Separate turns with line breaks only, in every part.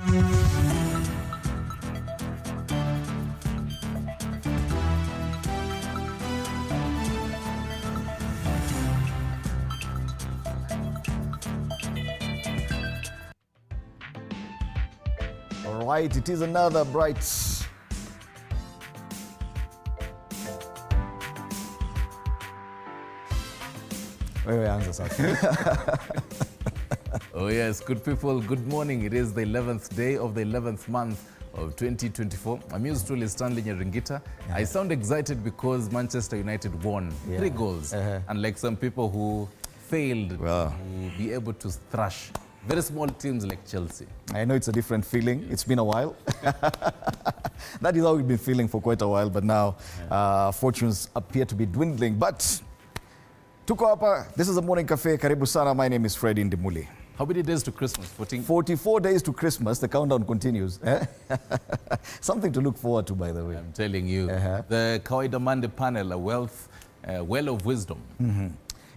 All right, it is another bright wewe anza sasa.
Oh yes, good people, good morning. It is the 11th day of the 11th month of 2024. I'm yours truly, Stanley Nyaringita. Yeah. I sound excited because Manchester United won 3 goals. Unlike some people who failed to be able to thrash very small teams like Chelsea.
I know it's a different feeling. It's been a while. That is how we've been feeling for quite a while, but now fortunes appear to be dwindling. But tuko hapa, this is a morning cafe. Karibu sana. My name is Freddy Ndimuli.
How many days to Christmas?
44 days to Christmas. The countdown continues. Something to look forward to, by the way.
I'm telling you. The Kawaida Monday panel, a well of wisdom.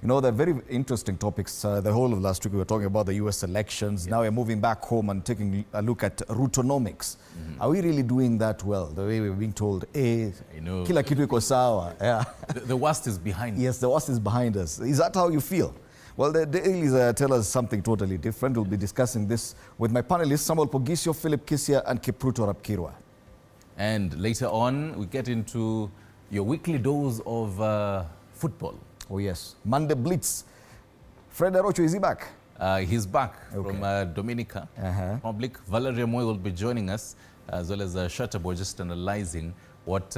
You know, they're very interesting topics. The whole of last week we were talking about the US elections. Now we're moving back home and taking a look at Rutonomics. Are we really doing that well? The way we're being told, kila kitu iko sawa.
The worst is behind us.
Yes, the worst is behind us. Is that how you feel? Well, the dailies tell us something totally different. We'll be discussing this with my panelists, Samuel Pogisio, Philip Kisia, and Kipruto Rapkirwa.
And later on, we get into your weekly dose of football.
Oh yes, Monday Blitz. Fred Arocho, is he back?
He's back from Dominica Republic. Valeria Moy will be joining us, as well as Shatterboy, just analyzing what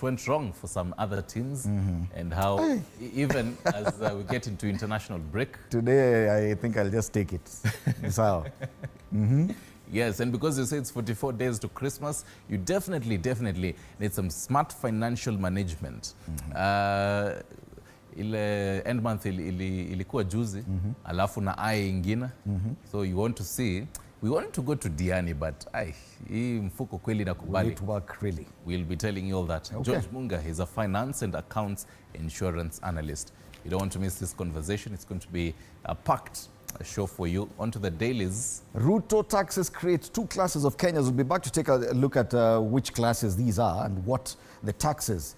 went wrong for some other teams and how even as we get into international break.
Today, I think I'll just take it. So.
Yes, and because you say it's 44 days to Christmas, you definitely need some smart financial management. Ile end month ilikuwa juzi, alafu na ai ingine. So you want to see, we want to go to Diani, but hii mfuko kweli nakubali.
We need to work really.
We'll be telling you all that.
Okay.
George Munga is a finance and accounts insurance analyst. You don't want to miss this conversation. It's going to be a packed show for you. On to the dailies.
Ruto taxes create 2 classes of Kenyans. We'll be back to take a look at which classes these are and what the taxes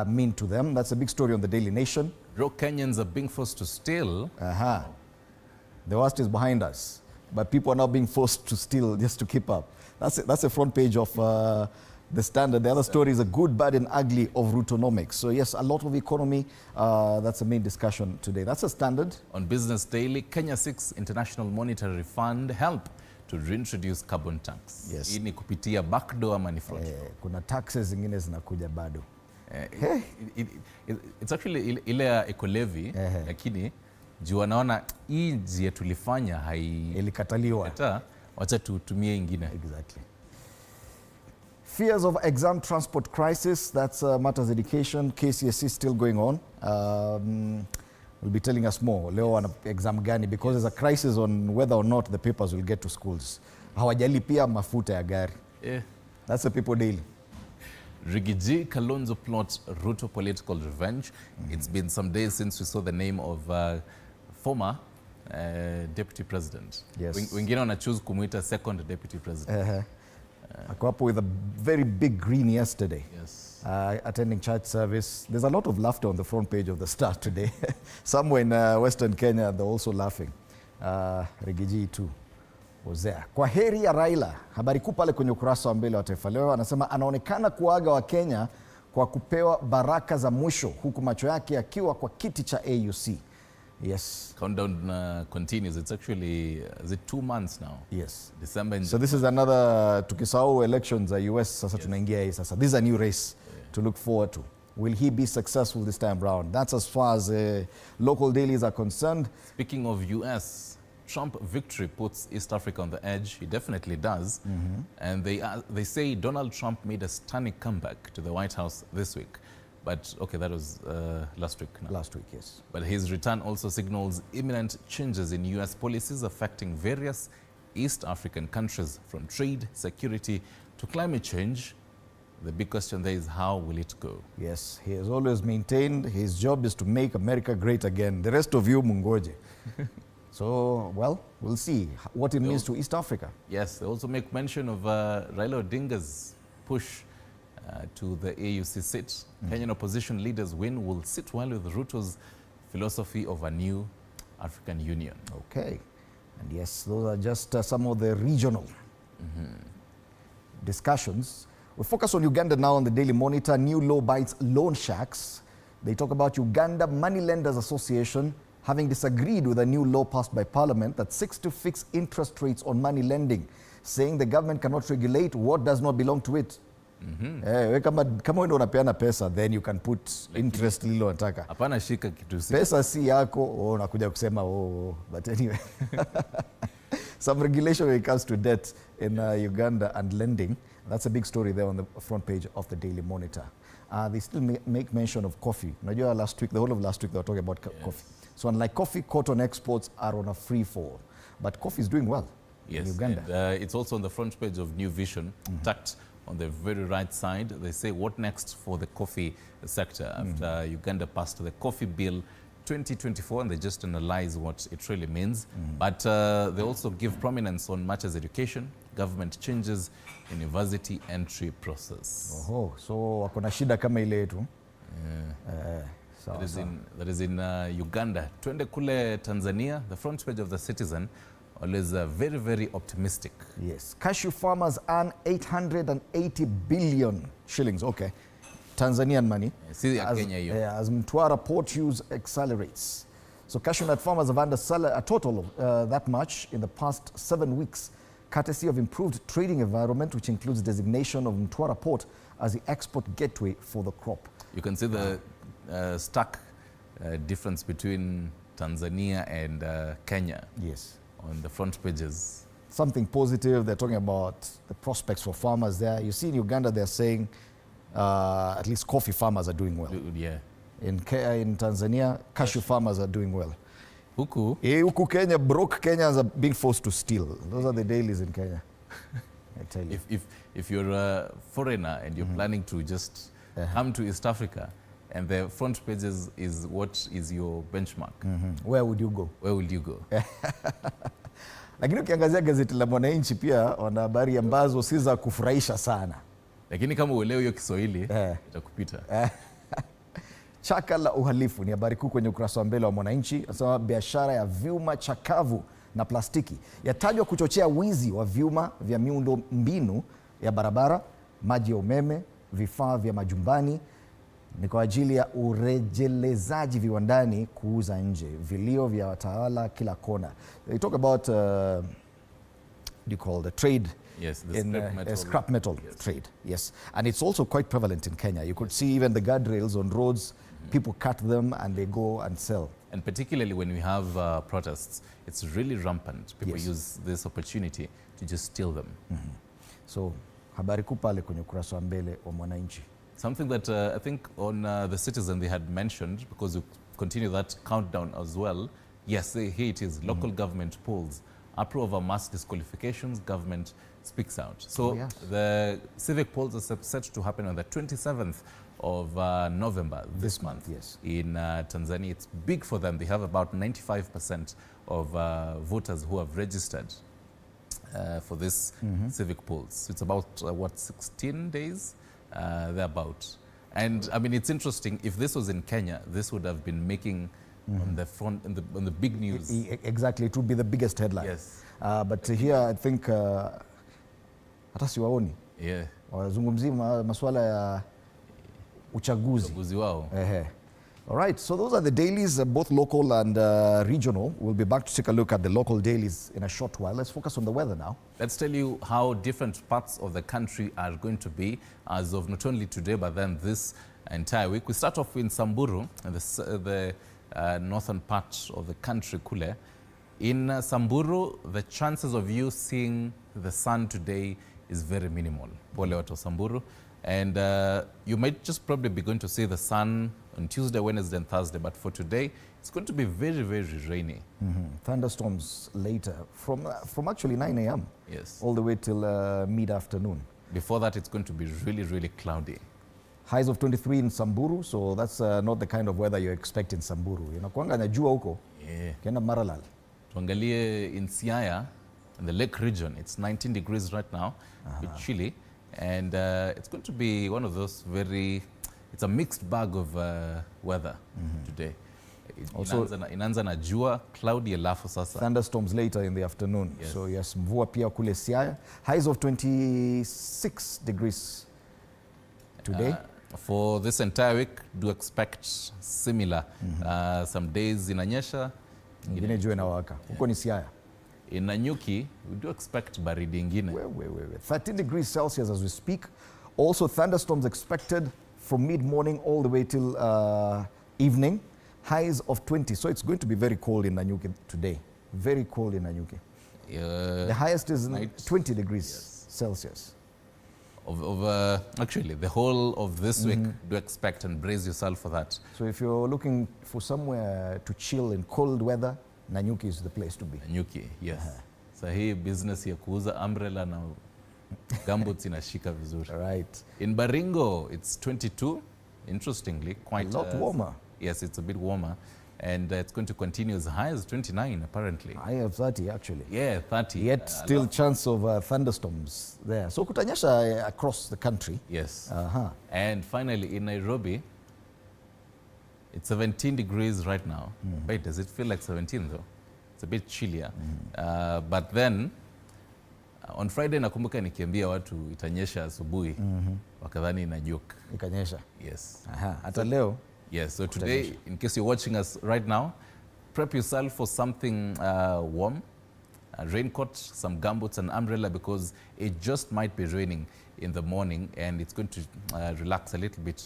mean to them. That's a big story on the Daily Nation.
Kenyans are being forced to steal.
The worst is behind us, but people are now being forced to steal just to keep up. That's the front page of the Standard. The other story is a good, bad, and ugly of Rutonomics. So yes, a lot of economy. That's the main discussion today. That's a Standard.
On Business Daily, Kenya seeks International Monetary Fund help to reintroduce carbon tax.
Yes.
Hii ni kupitia backdoor ama ni fraud?
Kuna taxes zingine zinakuja bado.
It's actually ile ya eco-levy, lakini juu wanaona hii njia tulifanya
ilikataliwa.
Wacha tutumie ingine.
Exactly. Fears of exam transport crisis, that's matters education. KCSE still going on. Will be telling us more. Leo wana exam gani, because there's a crisis on whether or not the papers will get to schools. Hawajalipia mafuta ya gari. That's the People Daily.
Rigiji Kalonzo plots Ruto political revenge. It's been some days since we saw the name of former deputy president.
Yes.
Wengine wana choose kumuita second deputy president.
Ako hapo with a very big green yesterday.
Yes.
Attending church service. There's a lot of laughter on the front page of the Star today. Somewhere in Western Kenya, they're also laughing. Rigiji too was there. Kwa heri ya Raila, habari kuu pale kwenye ukurasa wa mbele wa Taifa Leo, anasema anaonekana kuaga wa Kenya kwa kupewa baraka za mwisho, huku macho yake yakiwa kwa kiti cha AUC. Yes.
Countdown continues. It's actually, is it 2 months now?
Yes.
December and
so this is another, tukisahau elections US, sasa tunaingia hii sasa. This is a new race to look forward to. Will he be successful this time round? That's as far as local dailies are concerned.
Speaking of US, Trump victory puts East Africa on the edge. He definitely does. And they say Donald Trump made a stunning comeback to the White House this week. But okay, that was last week. No?
Last week, yes.
But his return also signals imminent changes in US policies affecting various East African countries, from trade, security to climate change. The big question there is, how will it go?
Yes, he has always maintained his job is to make America great again. The rest of you, mungoje. So, well, we'll see what it means to East Africa.
Yes, they also make mention of Raila Odinga's push to the AUC seat. Kenyan opposition leaders win will sit well with Ruto's philosophy of a new African Union.
Okay. And yes, those are just some of the regional discussions. We focus on Uganda now on the Daily Monitor. New law bites loan sharks. They talk about Uganda Moneylenders Association having disagreed with a new law passed by Parliament that seeks to fix interest rates on money lending, saying the government cannot regulate what does not belong to it. Kama wewe unapeana pesa, then you can put interest lilo unataka.
Hapana shika kitu si.
Pesa si yako, unakuja kusema but anyway. Some regulation when it comes to debt in Uganda and lending. That's a big story there on the front page of the Daily Monitor. They still make mention of coffee. Najua last week, the whole of last week, they were talking about coffee. So unlike coffee, cotton exports are on a free fall. But coffee is doing well in Uganda.
And, it's also on the front page of New Vision, tucked on the very right side. They say, what next for the coffee sector after Uganda passed the Coffee Bill 2024, and they just analyze what it really means. But they also give prominence on matters education, government changes, university entry process.
So wako na shida kama ile yetu.
That is in Uganda. Twende kule Tanzania, the front page of the Citizen, always very, very optimistic.
Yes, cashew farmers earn 880 billion shillings. Okay, Tanzanian money. As Mtwara port use accelerates. So cashew nut farmers have earned a total of that much in the past 7 weeks, courtesy of improved trading environment, which includes designation of Mtwara port as the export gateway for the crop.
You can see the stark difference between Tanzania and Kenya.
Yes.
On the front pages.
Something positive, they're talking about the prospects for farmers there. You see in Uganda, they're saying at least coffee farmers are doing well.
Yeah.
In Tanzania, cashew farmers are doing well.
Huku?
Huku Kenya, broke Kenyans are being forced to steal. Those are the dailies in Kenya. I tell you.
If you're a foreigner and you're planning to just come to East Africa, and the front pages is what is your benchmark.
Where would you go?
Where would you go?
Lakini ukiangazia gazeti la Mwananchi pia wana habari ambazo si za kufurahisha sana.
Lakini kama uelewe hiyo Kiswahili itakupita.
Chaka la uhalifu ni habari kuu kwenye ukurasa wa mbele wa Mwananchi. Nasema biashara ya vyuma chakavu na plastiki yatajwa kuchochea wizi wa vyuma vya miundo mbinu ya barabara, maji ya umeme, vifaa vya majumbani. Ni kwa ajili ya urejelezaji viwandani kuuza nje. Vilio vya watawala kila kona. They talk about you call the trade.
Yes, the
in scrap metal trade. Yes, and it's also quite prevalent in Kenya. You could see even the guardrails on roads. People cut them and they go and sell.
And particularly when we have protests, it's really rampant. People use this opportunity to just steal them.
So habari kuu pale kwenye ukurasa wa mbele wa Mwananchi.
Something that I think on the Citizen they had mentioned, because we continue that countdown as well. Yes, here it is. Local government polls approve of mass disqualifications. Government speaks out. So the civic polls are set to happen on the 27th of November this month.
Yes.
In Tanzania. It's big for them. They have about 95% of voters who have registered for this civic polls. It's about 16 days? Thereabout. And I mean, it's interesting. If this was in Kenya, this would have been making on the front, on the big news.
Exactly, it would be the biggest headline.
Yes.
But here, I think hata siwaoni.
Yeah.
Wazungumzi masuala ya uchaguzi.
Uchaguzi wao.
All right, so those are the dailies, both local and regional. We'll be back to take a look at the local dailies in a short while. Let's focus on the weather now.
Let's tell you how different parts of the country are going to be as of not only today, but then this entire week. We start off in Samburu, the northern part of the country, Kule. In Samburu, the chances of you seeing the sun today is very minimal. Pole watu Samburu. And you might just probably be going to see the sun on Tuesday, Wednesday, and Thursday. But for today, it's going to be very, very rainy.
Thunderstorms later, from actually 9 a.m.
Yes.
all the way till mid-afternoon.
Before that, it's going to be really, really cloudy.
Highs of 23 in Samburu, so that's not the kind of weather you expect in Samburu. Inakuanga na jua huko, kienda Maralal.
Tuangalie in Siaya, in the lake region, it's 19 degrees right now, a bit chilly. And it's going to be one of those it's a mixed bag of weather today.
Also,
Inaanza na jua, cloudy alafu sasa.
Thunderstorms later in the afternoon.
Yes.
So yes, mvua pia kule Siaya. Highs of 26 degrees today.
For this entire week, do expect similar. Some days inanyesha.
Ingine jua inawaka. Huko ni Siaya.
In Nanyuki, we do expect baridi ingine.
13 degrees Celsius as we speak. Also thunderstorms expected from mid-morning all the way till evening. Highs of 20. So it's going to be very cold in Nanyuki today. Very cold in Nanyuki. The highest is 20 degrees Celsius.
Actually, the whole of this week, do expect and brace yourself for that.
So if you're looking for somewhere to chill in cold weather, Nanyuki is the place to be.
Nanyuki, yes. So hii business ya kuuza umbrella na gumboots inashika vizuri.
Right.
In Baringo, it's 22. Interestingly, quite
a lot warmer.
Yes, it's a bit warmer. And it's going to continue as high as 29, apparently.
High of 30, actually.
Yeah, 30.
Yet still chance of thunderstorms there. So kutanyesha across the country.
Yes. And finally, in Nairobi, it's 17 degrees right now. Wait, does it feel like 17 though? It's a bit chillier. But then, on Friday nakumbuka nikiambia watu itanyesha asubuhi. Wakadhani ina joke.
Ikanyesha.
Yes.
Hata leo.
Yes, so today, in case you're watching us right now, prep yourself for something warm, a raincoat, some gumboots, an umbrella, because it just might be raining in the morning and it's going to relax a little bit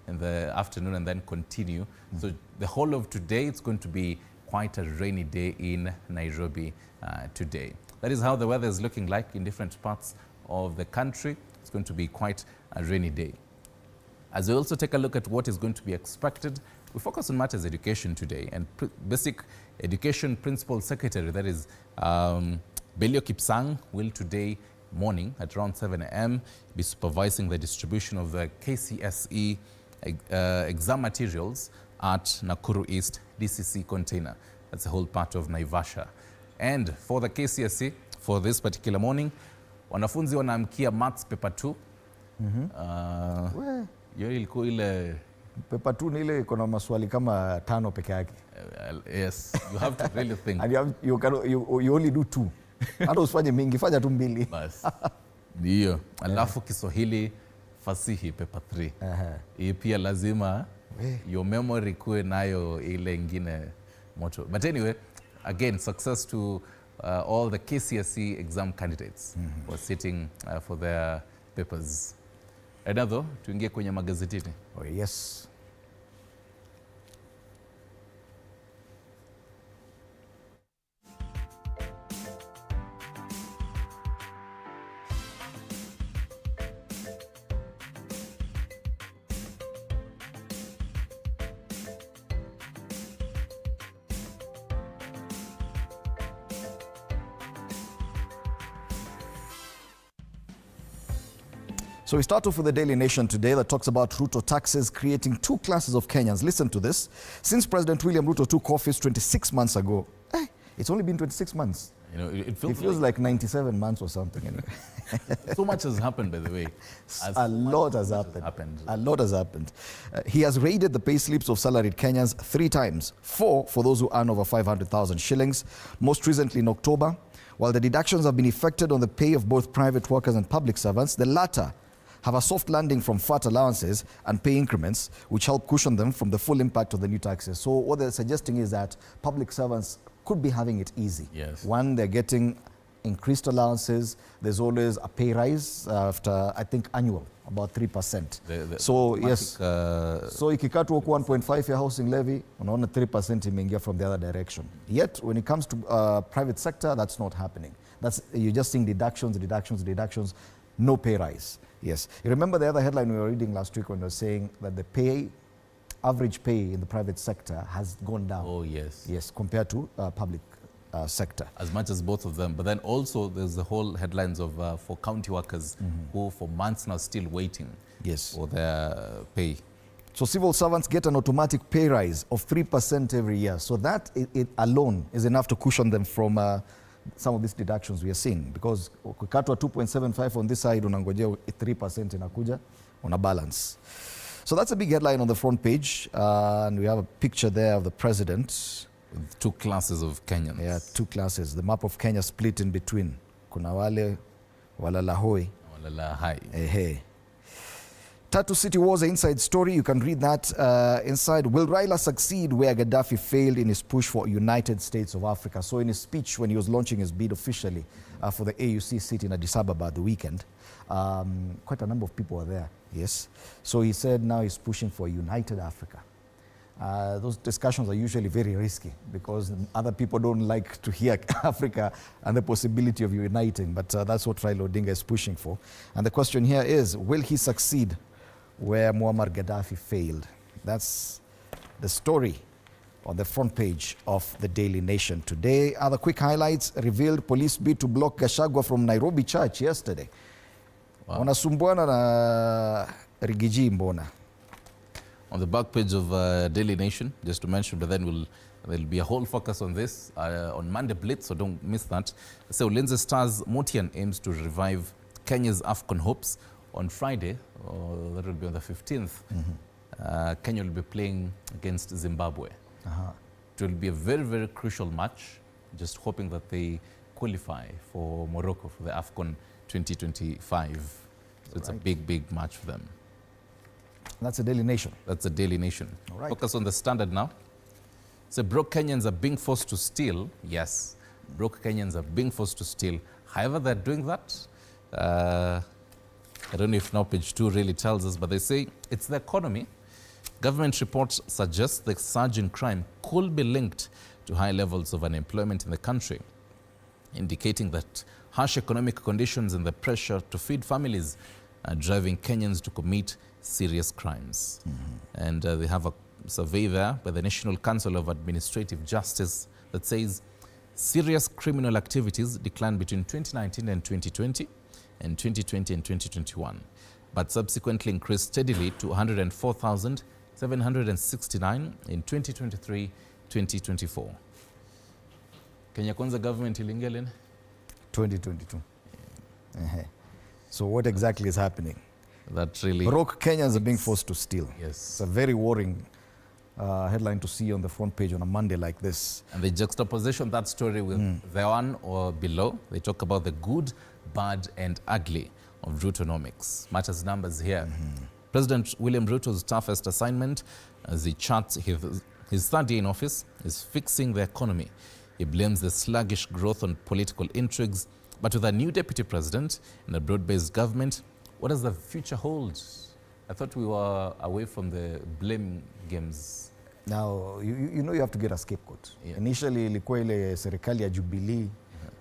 in the afternoon and then continue. So the whole of today, it's going to be quite a rainy day in Nairobi today. That is how the weather is looking like in different parts of the country. It's going to be quite a rainy day. As we also take a look at what is going to be expected, we focus on matters education today. And Basic Education Principal Secretary, that is Belio Kipsang, will today morning at around 7 a.m. be supervising the distribution of the KCSE exam materials at Nakuru East DCC container. That's a whole part of Naivasha. And for the KCSE, for this particular morning, wanafunzi wanaamkia maths paper 2. Hiyo ilikuwa ile
paper 2 ni ile iko na maswali kama 5 peke yake.
Yes, you have to really think.
And you only do 2. Hata usifanye mingi, fanya tu 2.
Bas. Ndio. Alafu Kiswahili fasihi paper 3. Hii pia lazima your memory kuwe nayo ile ingine moto. But anyway, again, success to all the KCSE exam candidates who are sitting for their papers. Edadho, tuingie kwenye magazetini.
Oh, yes. So we start off with the Daily Nation today that talks about Ruto taxes creating 2 classes of Kenyans. Listen to this. Since President William Ruto took office 26 months ago, it's only been 26 months.
You know, it
feels like 97 months or something. Anyway.
So much has happened, by the way.
A lot has happened. A lot has happened. He has raided the pay slips of salaried Kenyans 3 times, 4 for those who earn over 500,000 shillings, most recently in October. While the deductions have been effected on the pay of both private workers and public servants, the latter have a soft landing from VAT allowances and pay increments, which help cushion them from the full impact of the new taxes. So what they're suggesting is that public servants could be having it easy.
Yes.
One, they're getting increased allowances. There's always a pay rise after, I think, annual, about 3%. So yes, so ikikatwa huko 1.5 ya housing levy, unaona 3% imeingia from the other direction. Yet, when it comes to private sector, that's not happening. You're just seeing deductions, no pay rise. Yes. You remember the other headline we were reading last week when we were saying that the average pay in the private sector has gone down.
Oh, yes.
Yes, compared to public sector.
As much as both of them. But then also there's the whole headlines of for county workers who for months now still waiting for their pay.
So civil servants get an automatic pay rise of 3% every year. So that it alone is enough to cushion them from some of these deductions we are seeing. Because ukikatwa 2.75 on this side, unangojea 3% inakuja on a balance. So that's a big headline on the front page. And we have a picture there of the president.
With two classes of Kenyans.
Yeah, two classes. The map of Kenya split in between. Kuna wale walalahoi.
Walalahai.
Hey. Tatu City was an inside story. You can read that inside. Will Raila succeed where Gaddafi failed in his push for United States of Africa? So in his speech when he was launching his bid officially for the AUC seat in Addis Ababa the weekend, quite a number of people were there, yes. So he said now he's pushing for United Africa. Those discussions are usually very risky because other people don't like to hear Africa and the possibility of uniting, but that's what Raila Odinga is pushing for. And the question here is, will he succeed where Muammar Gaddafi failed? That's the story on the front page of the Daily Nation today. Other quick highlights: revealed police bid to block Gachagua from Nairobi church yesterday. Wow. Wanasumbuana na Rigiji mbona.
On the back page of Daily Nation, just to mention, but then there'll be a whole focus on this on Monday Blitz, so don't miss that. So Ulinzi Stars Motian aims to revive Kenya's AFCON hopes. On Friday, that will be on the 15th, Kenya will be playing against Zimbabwe. It will be a very, very crucial match, just hoping that they qualify for Morocco for the AFCON 2025. So it's a big, big match for them.
That's the Daily Nation.
That's the Daily Nation.
All right.
Focus on the Standard now. So broke Kenyans are being forced to steal. Yes, broke Kenyans are being forced to steal. However, they're doing that. I don't know if now page 2 really tells us, but they say it's the economy. Government reports suggest the surge in crime could be linked to high levels of unemployment in the country, indicating that harsh economic conditions and the pressure to feed families are driving Kenyans to commit serious crimes. And they have a survey there by the National Council of Administrative Justice that says serious criminal activities declined between 2019 and 2020, and 2020 and 2021, but subsequently increased steadily to 104,769 in 2023-2024. Kenya Kwanza government iliingia lini?
2022. So what exactly is happening?
That really...
Broke Kenyans are being forced to steal.
Yes.
It's a very worrying headline to see on the front page on a Monday like this.
And they juxtaposition that story with the one or below. They talk about the good, bad and ugly of Rutonomics. Matters numbers here. President William Ruto's toughest assignment as he charts his third year in office is fixing the economy. He blames the sluggish growth on political intrigues. But with a new deputy president and a broad-based government, what does the future hold? I thought we were away from the blame games.
Now, you know you have to get a scapegoat. Yeah. Initially ilikuwa ile serikali ya Jubilee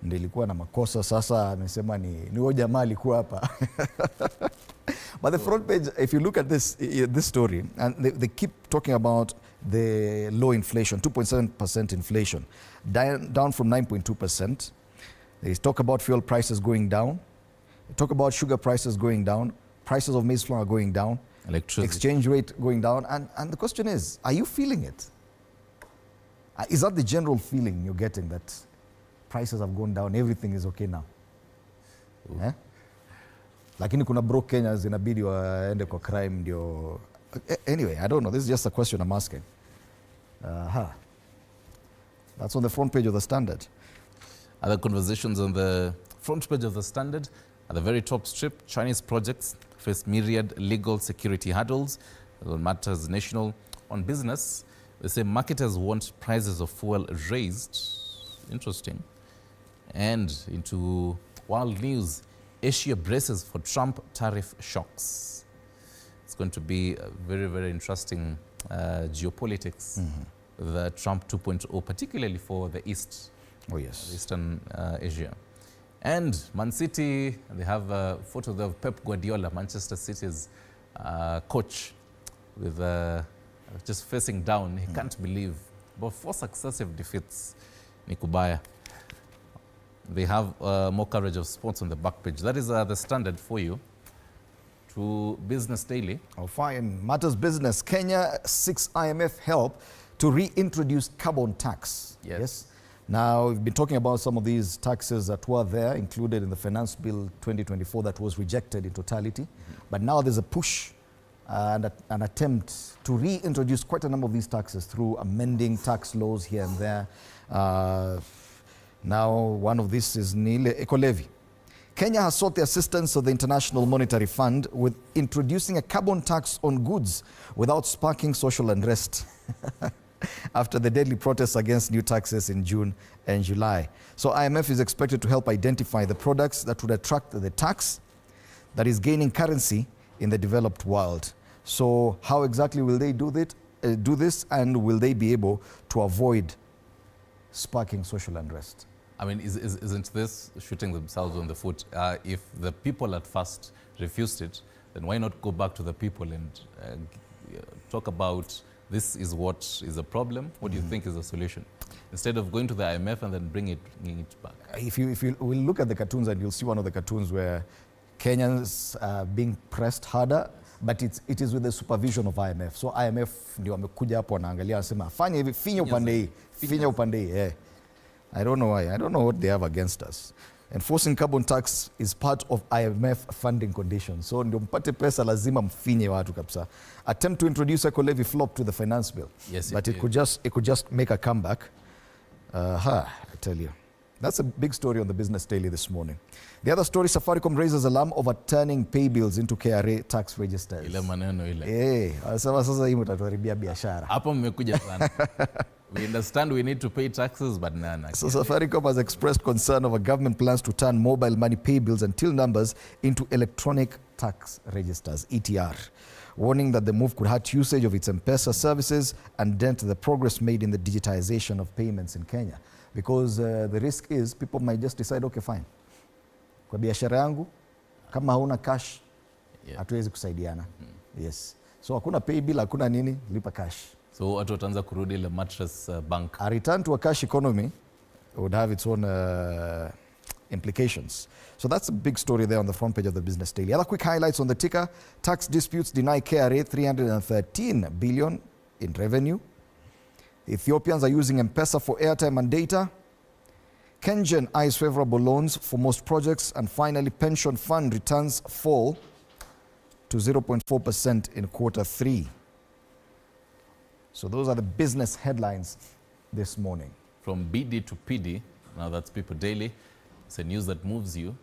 ndio ilikuwa na makosa, sasa amesema ni huyo jamaa alikuwa hapa. But the front page, if you look at this story, and they keep talking about the low inflation, 2.7% inflation, down from 9.2%. They talk about fuel prices going down. They talk about sugar prices going down. Prices of maize flour going down.
Electricity.
Exchange rate going down. And the question is, are you feeling it? Is that the general feeling you're getting, that prices have gone down, everything is okay now? Eh? Lakini kuna broke Kenyans inabidi waende kwa crime ndio. Anyway, I don't know. This is just a question I'm asking. That's on the front page of the Standard.
Other conversations on the front page of the Standard. At the very top strip, Chinese projects face myriad legal security hurdles. On matters national. On business, they say marketers want prices of fuel raised. Interesting. And into world news, Asia braces for Trump tariff shocks. It's going to be a very, very interesting geopolitics with the Trump 2.0, particularly for the East.
Oh, yes.
Eastern Asia. And Man City, they have a photo of Pep Guardiola, Manchester City's coach, with just facing down. He can't believe. But 4 successive defeats, Nikubaya. They have more coverage of sports on the back page. That is the Standard for you. to Business Daily.
Oh, fine. Matters business. Kenya seeks IMF help to reintroduce carbon tax.
Yes.
Now, we've been talking about some of these taxes that were there, included in the Finance Bill 2024 that was rejected in totality. But now there's a push and an attempt to reintroduce quite a number of these taxes through amending tax laws here and there. Now, one of these is Nile Eco-Levy. Kenya has sought the assistance of the International Monetary Fund with introducing a carbon tax on goods without sparking social unrest after the deadly protests against new taxes in June and July. So IMF is expected to help identify the products that would attract the tax that is gaining currency in the developed world. So how exactly will they do this, and will they be able to avoid sparking social unrest?
I mean, isn't this shooting themselves on the foot? If the people at first refused it, then why not go back to the people and talk about this is what is the problem, what do you think is the solution? Instead of going to the IMF and then bringing it back. If
you will look at the cartoons, and you'll see one of the cartoons where Kenyans are being pressed harder, but it is with the supervision of IMF. So IMF ndio wamekuja hapo wanaangalia wanasema fanya hivi, finya upande hii, yeah. I don't know why. I don't know what they have against us. Enforcing carbon tax is part of IMF funding conditions. So ndio mpate pesa lazima mfinye watu kabisa. Attempt to introduce eco-levy flop to the finance bill.
Yes,
but it could just make a comeback. I tell you. That's a big story on the Business Daily this morning. The other story, Safaricom raises alarm over turning pay bills into KRA tax registers.
Ile maneno ile.
Sasa hii mtatuharibia biashara.
Hapo mmekuja sana. We understand we need to pay taxes, but nana.
So Safaricom has expressed concern over government plans to turn mobile money pay bills and till numbers into electronic tax registers, ETR, warning that the move could hurt usage of its M-Pesa services and dent the progress made in the digitization of payments in Kenya. Because the risk is people might just decide, okay, fine. Kwa biashara yangu, kama hauna cash, hatuwezi kusaidiana. Yes. So hakuna pay bill, hakuna nini, lipa cash.
So watu wataanza kurudi ile mattress bank.
A return to a cash economy would have its own implications. So that's a big story there on the front page of the Business Daily. Other quick highlights on the ticker. Tax disputes deny KRA 313 billion in revenue. Ethiopians are using M-Pesa for airtime and data. Kenyan eyes favorable loans for most projects. And finally, pension fund returns fall to 0.4% in Q3. So those are the business headlines this morning.
From BD to PD, now that's People Daily. It's a news that moves you.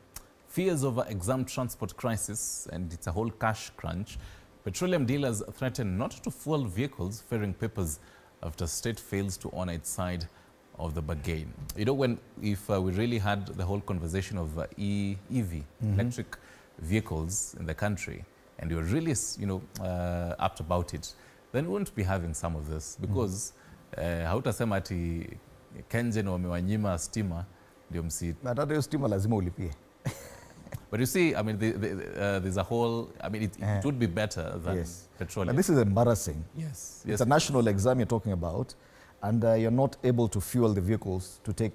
Fears over exam transport crisis, and it's a whole cash crunch. Petroleum dealers threaten not to fuel vehicles ferrying papers after state fails to honor its side of the bargain. You know, if we really had the whole conversation of EV, electric vehicles in the country, and you're really, apt about it, then we wouldn't be having some of this, because hautasema ati Kenyan wamewanyima stima ndio msi.
Na hata hiyo stima lazima ulipie.
But you see, I mean, there's a whole, I mean, it would be better than petroleum.
But this is embarrassing.
Yes.
It's a national exam you're talking about, and you're not able to fuel the vehicles to take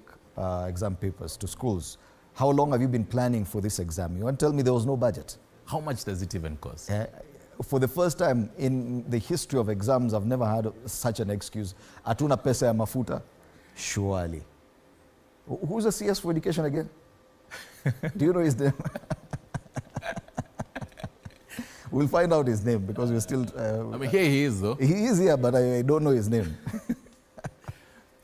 exam papers to schools. How long have you been planning for this exam? You want to tell me there was no budget?
How much does it even cost?
For the first time in the history of exams, I've never had such an excuse. Hatuna pesa ya mafuta? Surely. Who's the CS for education again? Do you know his name? We'll find out his name because we're still...
I mean, here he is, though.
He is here, but I don't know his name.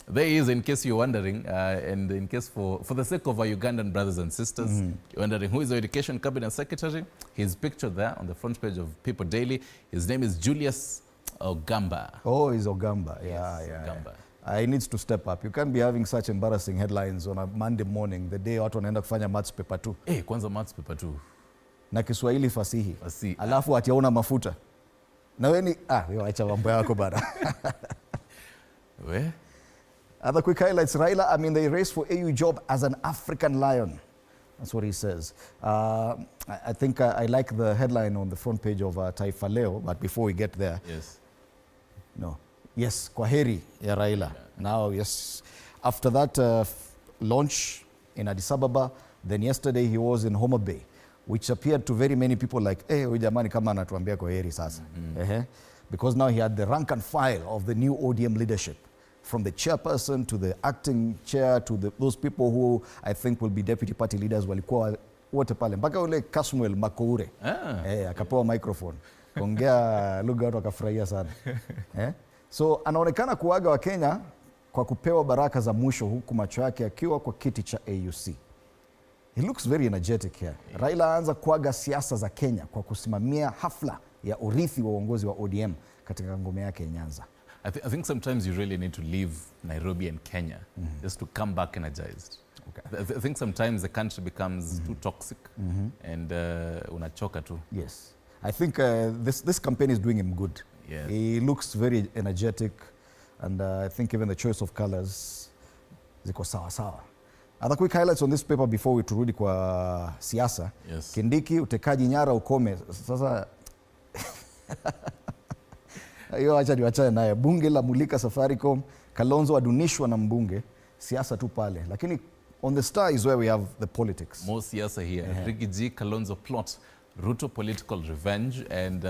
There he is, in case you're wondering, and in case for the sake of our Ugandan brothers and sisters, you're wondering who is the Education Cabinet Secretary. He's pictured there on the front page of People Daily. His name is Julius Ogamba.
Oh, he's Ogamba.
Yes, Ogamba.
He needs to step up. You can't be having such embarrassing headlines on a Monday morning, the day watu wanaenda kufanya maths paper 2.
Kwanza maths paper 2.
Na Kiswahili fasihi. Alafu atiaona mafuta. Na wewe acha mambo yako bana.
Where?
Other quick highlights. Raila, they race for AU job as an African lion. That's what he says. I think I like the headline on the front page of Taifa Leo, but before we get there.
Yes.
No. Yes, kwaheri ya Raila. Now, yes. After that launch in Addis Ababa, then yesterday he was in Homa Bay, which appeared to very many people like, eh, huyu jamani kama anatuambia kwa heri sasa. Because now he had the rank and file of the new ODM leadership, from the chairperson to the acting chair to those people who I think will be deputy party leaders, walikuwa wote pale mpaka ule Kasmuel Makoure akapewa microphone kuongea lugha, watu wakafurahia sana. So anaonekana kuaga wa Kenya kwa kupewa baraka za mwisho, huku macho yake akiwa kwa kiti cha AUC. He looks very energetic here. Raila aanza kuaga siasa za Kenya kwa kusimamia hafla ya urithi wa uongozi wa ODM katika ngome yake Nyanza.
I think sometimes you really need to leave Nairobi and Kenya just to come back energized. Okay. I think sometimes the country becomes too toxic and unachoka tu.
Yes. I think this campaign is doing him good.
Yes.
He looks very energetic, and I think even the choice of colors ziko sawa sawa. Other quick highlights on this paper before we turudi kwa siasa.
Yes.
Kindiki, utekaji nyara ukome. Sasa hiyo acha niwachane naye. Bunge la mulika Safaricom, Kalonzo adunishwa na mbunge, siasa tu pale. Lakini on the Star is where we have the politics.
More siasa here. Rigiji, Kalonzo plot, Ruto political revenge, and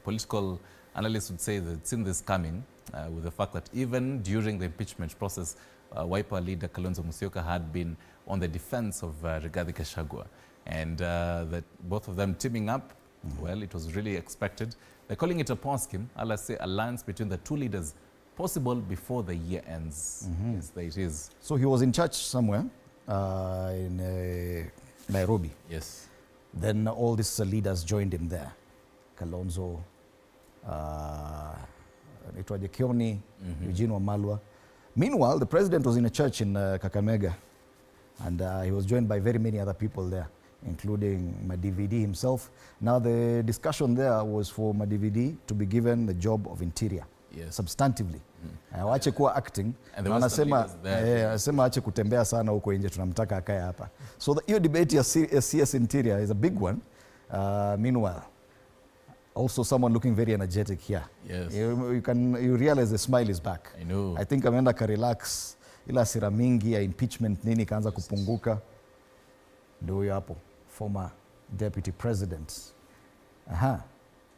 political analysts would say that it's seen this coming with the fact that even during the impeachment process, Wiper leader Kalonzo Musyoka had been on the defense of Rigathi Gachagua, and that both of them teaming up, well, it was really expected. They're calling it a power scheme, let's say alliance between the two leaders, possible before the year ends. Yes, there it is.
So he was in church somewhere in Nairobi.
Yes.
Then all these leaders joined him there. Kalonzo, Itwaje Kioni, Eugene Wamalwa. Meanwhile, the president was in a church in Kakamega, and he was joined by very many other people there, including Madividi himself. Now the discussion there was for Madividi to be given the job of interior.
Yes.
Substantively. Waache kuwa acting.
And the
anasema ache kutembea sana huko nje, tunamtaka akae hapa. So hiyo debate ya CS interior is a big one. Meanwhile, also someone looking very energetic here.
Yes.
You realize the smile is back.
I know.
I think ameenda ka relax, ila hasira mingi ya impeachment nini kaanza kupunguka. Ndio huyo hapo, former deputy president.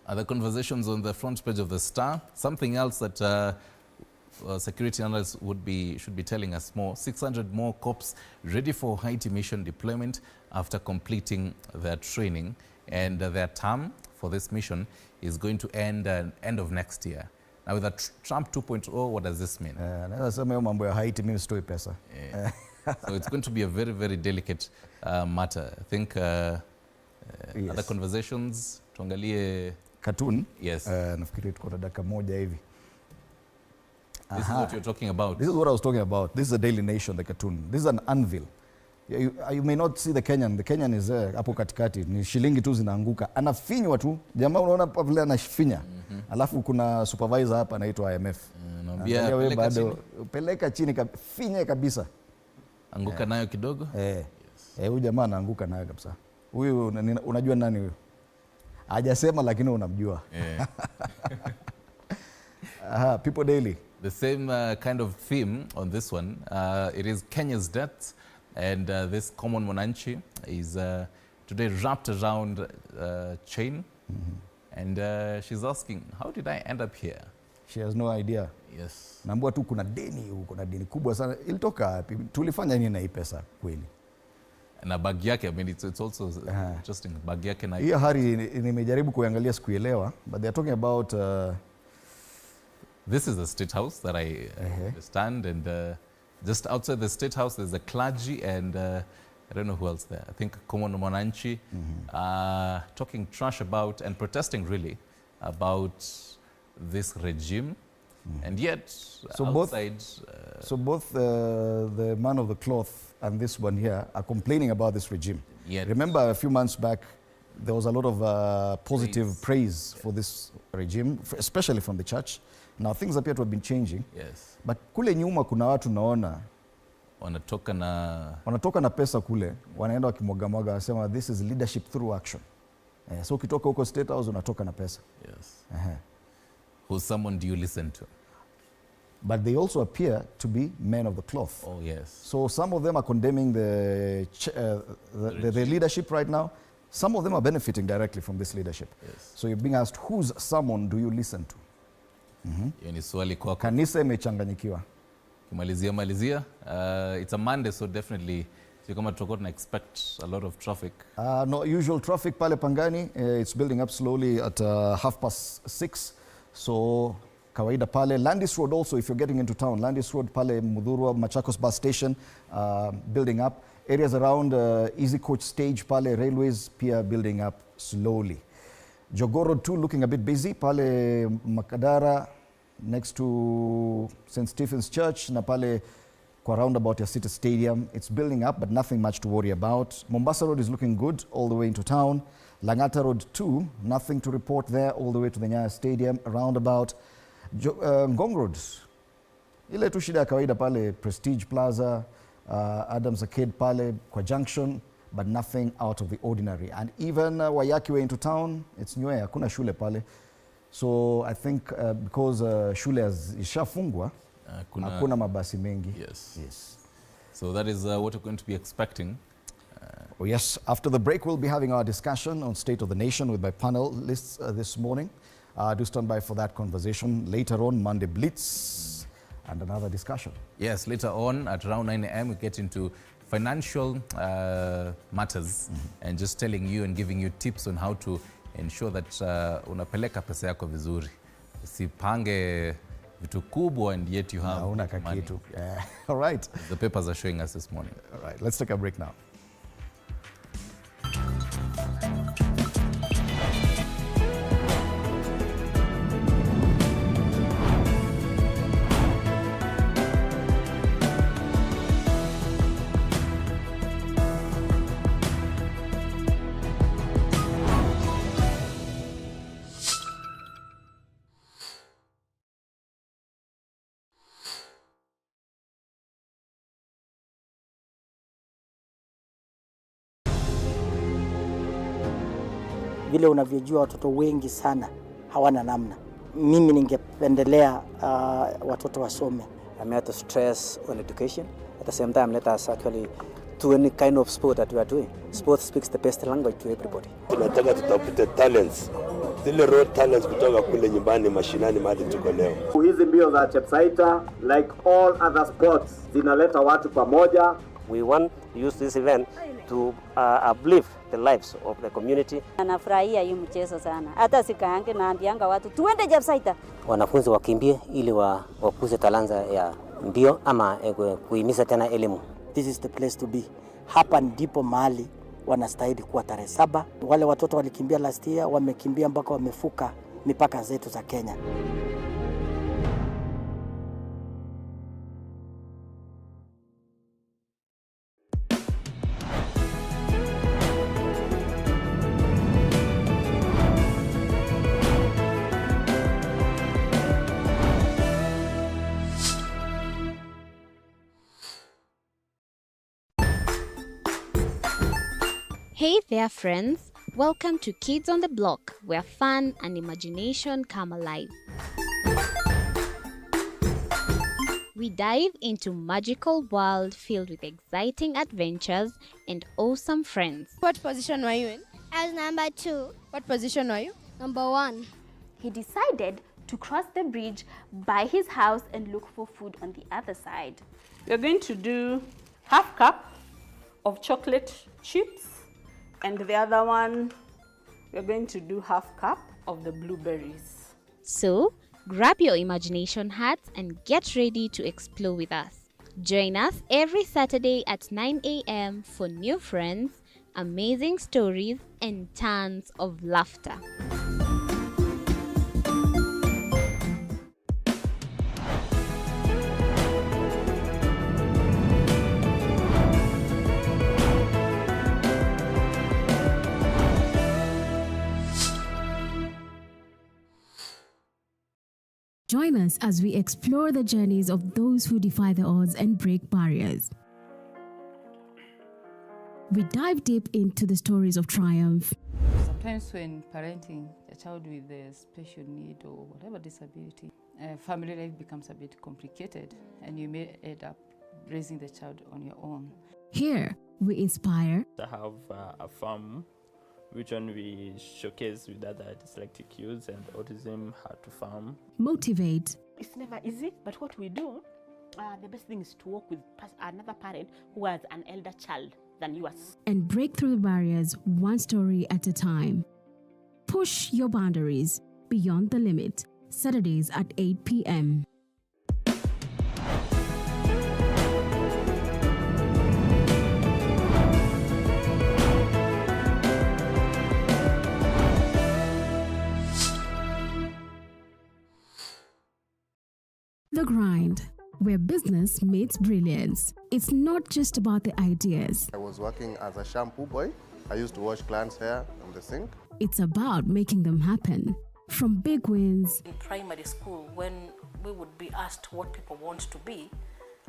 Other conversations on the front page of the Star. Something else that security analysts should be telling us more. 600 more cops ready for Haiti mission deployment after completing their training, and their term for this mission is going to end end of next year. Now with the Trump 2.0, what does this mean?
Naweza sema hiyo mambo ya Haiti mimi sitoi pesa.
So it's going to be a very, very delicate matter. I think
Yes.
Other conversations, tuangalie
Cartoon.
Yes.
Nafikiri tuko na dakika moja hivi.
This is what you're talking about.
This is what I was talking about. This is the Daily Nation, the cartoon. This is an anvil. You may not see the Kenyan. The Kenyan is there, hapo katikati. Ni shilingi tu zinaanguka. Anafinywa tu. Jamaa unaona vile anafinya. Alafu kuna supervisor hapa anaitwa IMF.
Naambia
peleka chini. Peleka chini, finye kabisa.
Anguka nayo kidogo.
Huyu jamaa anaanguka nayo kabisa. Huyu unajua nani huyu? Hajasema lakini unamjua. People Daily.
The same kind of theme on this one. It is Kenya's death, and this common mwananchi is today wrapped around chain, and she's asking, how did I end up here?
She has no idea.
Yes.
Naambua tu kuna deni kubwa sana. Ilitoka wapi? Tulifanya nini na hii pesa kweli?
Na bag yake, I mean, it's also interesting. Bag yake na
hiyo hari nimejaribu kuangalia sikuelewa, but they are talking about
this is the State House that I understand, and just outside the State House there's a clergy, and I don't know who else there. I think common mwananchi talking trash about and protesting really about this regime, and yet
so
outside
both the man of the cloth and this one here are complaining about this regime.
Yet,
remember a few months back there was a lot of positive praise for this regime, especially from the church. Now things appear to have been changing.
Yes.
But kule nyuma kuna watu naona wanatoka na pesa kule, wanaenda wakimwagamwaga, wanasema this is leadership through action. So ukitoka huko State House unatoka na pesa.
Yes. Who's someone do you listen to?
But they also appear to be men of the cloth.
Oh yes.
So some of them are condemning the leadership right now. some of them are benefiting directly from this leadership.
Yes.
So you're being asked, whose sermon do you listen to?
Hiyo ni swali kwako.
Kanisa imechanganyikiwa.
Malizia. It's a Monday, so definitely so kama tutakuwa tuna expect a lot of traffic.
No usual traffic pale Pangani. It's building up slowly at 6:30. So kawaida pale. Landis Road also, if you're getting into town. Landis Road pale Mudhurwa, Machakos bus station, building up. Areas around Easy Coach stage pale, railways pia building up slowly. Jogoo Road too looking a bit busy. Pale Makadara, next to St. Stephen's Church, na pale kwa roundabout ya City Stadium. It's building up, but nothing much to worry about. Mombasa Road is looking good all the way into town. Langata Road too, nothing to report there all the way to the Nyayo Stadium, roundabout. Ngong Road, ile tu shida ya kawaida pale Prestige Plaza, Adams Arcade pale kwa Junction, but nothing out of the ordinary. And even Wayaki way into town, it's Nywea, hakuna shule pale. So I think because shule ishafungwa, hakuna mabasi mengi.
Yes. So that is what we're going to be expecting.
Oh yes, after the break we'll be having our discussion on State of the Nation with my panelists this morning. Do stand by for that conversation. Later on, Monday Blitz and another discussion.
Yes, later on at around 9 a.m. we get into financial matters and just telling you and giving you tips on how to ensure that unapeleka pesa yako vizuri. Usipange vitu kubwa and yet you have money.
Yeah. All right.
The papers are showing us this morning.
All right, let's take a break now.
Vile unavyojua watoto wengi sana hawana namna. Mimi ningependelea watoto wasome.
I'm here to stress on education. At the same time, let us actually do any kind of sport that we are doing. Sport speaks the best language to everybody.
Tunataka tutafute talents. Zile raw talents kutoka kule nyumbani mashinani mahali tuko leo.
Hizi mbio za Chepsaita, like all other sports, zinaleta watu pamoja.
We want to use this event to uplift the lives of the community.
Anafurahia hii mchezo sana. Hata sikaange naambianga watu tuende Chepsaita.
Wanafunzi wakimbie ili wakuze talanta ya mbio ama kuhimiza tena elimu.
This is the place to be. Hapa ndipo mahali wanastahili kuwa tarehe 7. Wale watoto walikimbia last year, wamekimbia mpaka wamefuka mipaka zetu za Kenya.
Hey there friends, welcome to Kids on the Block, where fun and imagination come alive. We dive into magical world filled with exciting adventures and awesome friends.
What position were you in?
I was number 2.
What position were you?
Number 1.
He decided to cross the bridge by his house and look for food on the other side.
We're going to do half cup of chocolate chips, and the other one, we're going to do half cup of the blueberries.
So, grab your imagination hats and get ready to explore with us. Join us every Saturday at 9 a.m. for new friends, amazing stories, and tons of laughter.
Join us as we explore the journeys of those who defy the odds and break barriers. We dive deep into the stories of triumph.
Sometimes when parenting a child with a special need or whatever disability, family life becomes a bit complicated and you may end up raising the child on your own.
Here, we inspire.
I have a farm which one we showcase with other dyslexic youths and autism, how to farm.
Motivate.
It's never easy, but what we do, the best thing is to work with another parent who has an elder child than yours.
And break through the barriers one story at a time. Push your boundaries beyond the limit. Saturdays at 8 p.m. The Grind, where business meets brilliance. It's not just about the ideas.
I was working as a shampoo boy. I used to wash clients' hair on the sink.
It's about making them happen. From big wins.
In primary school, when we would be asked what people want to be,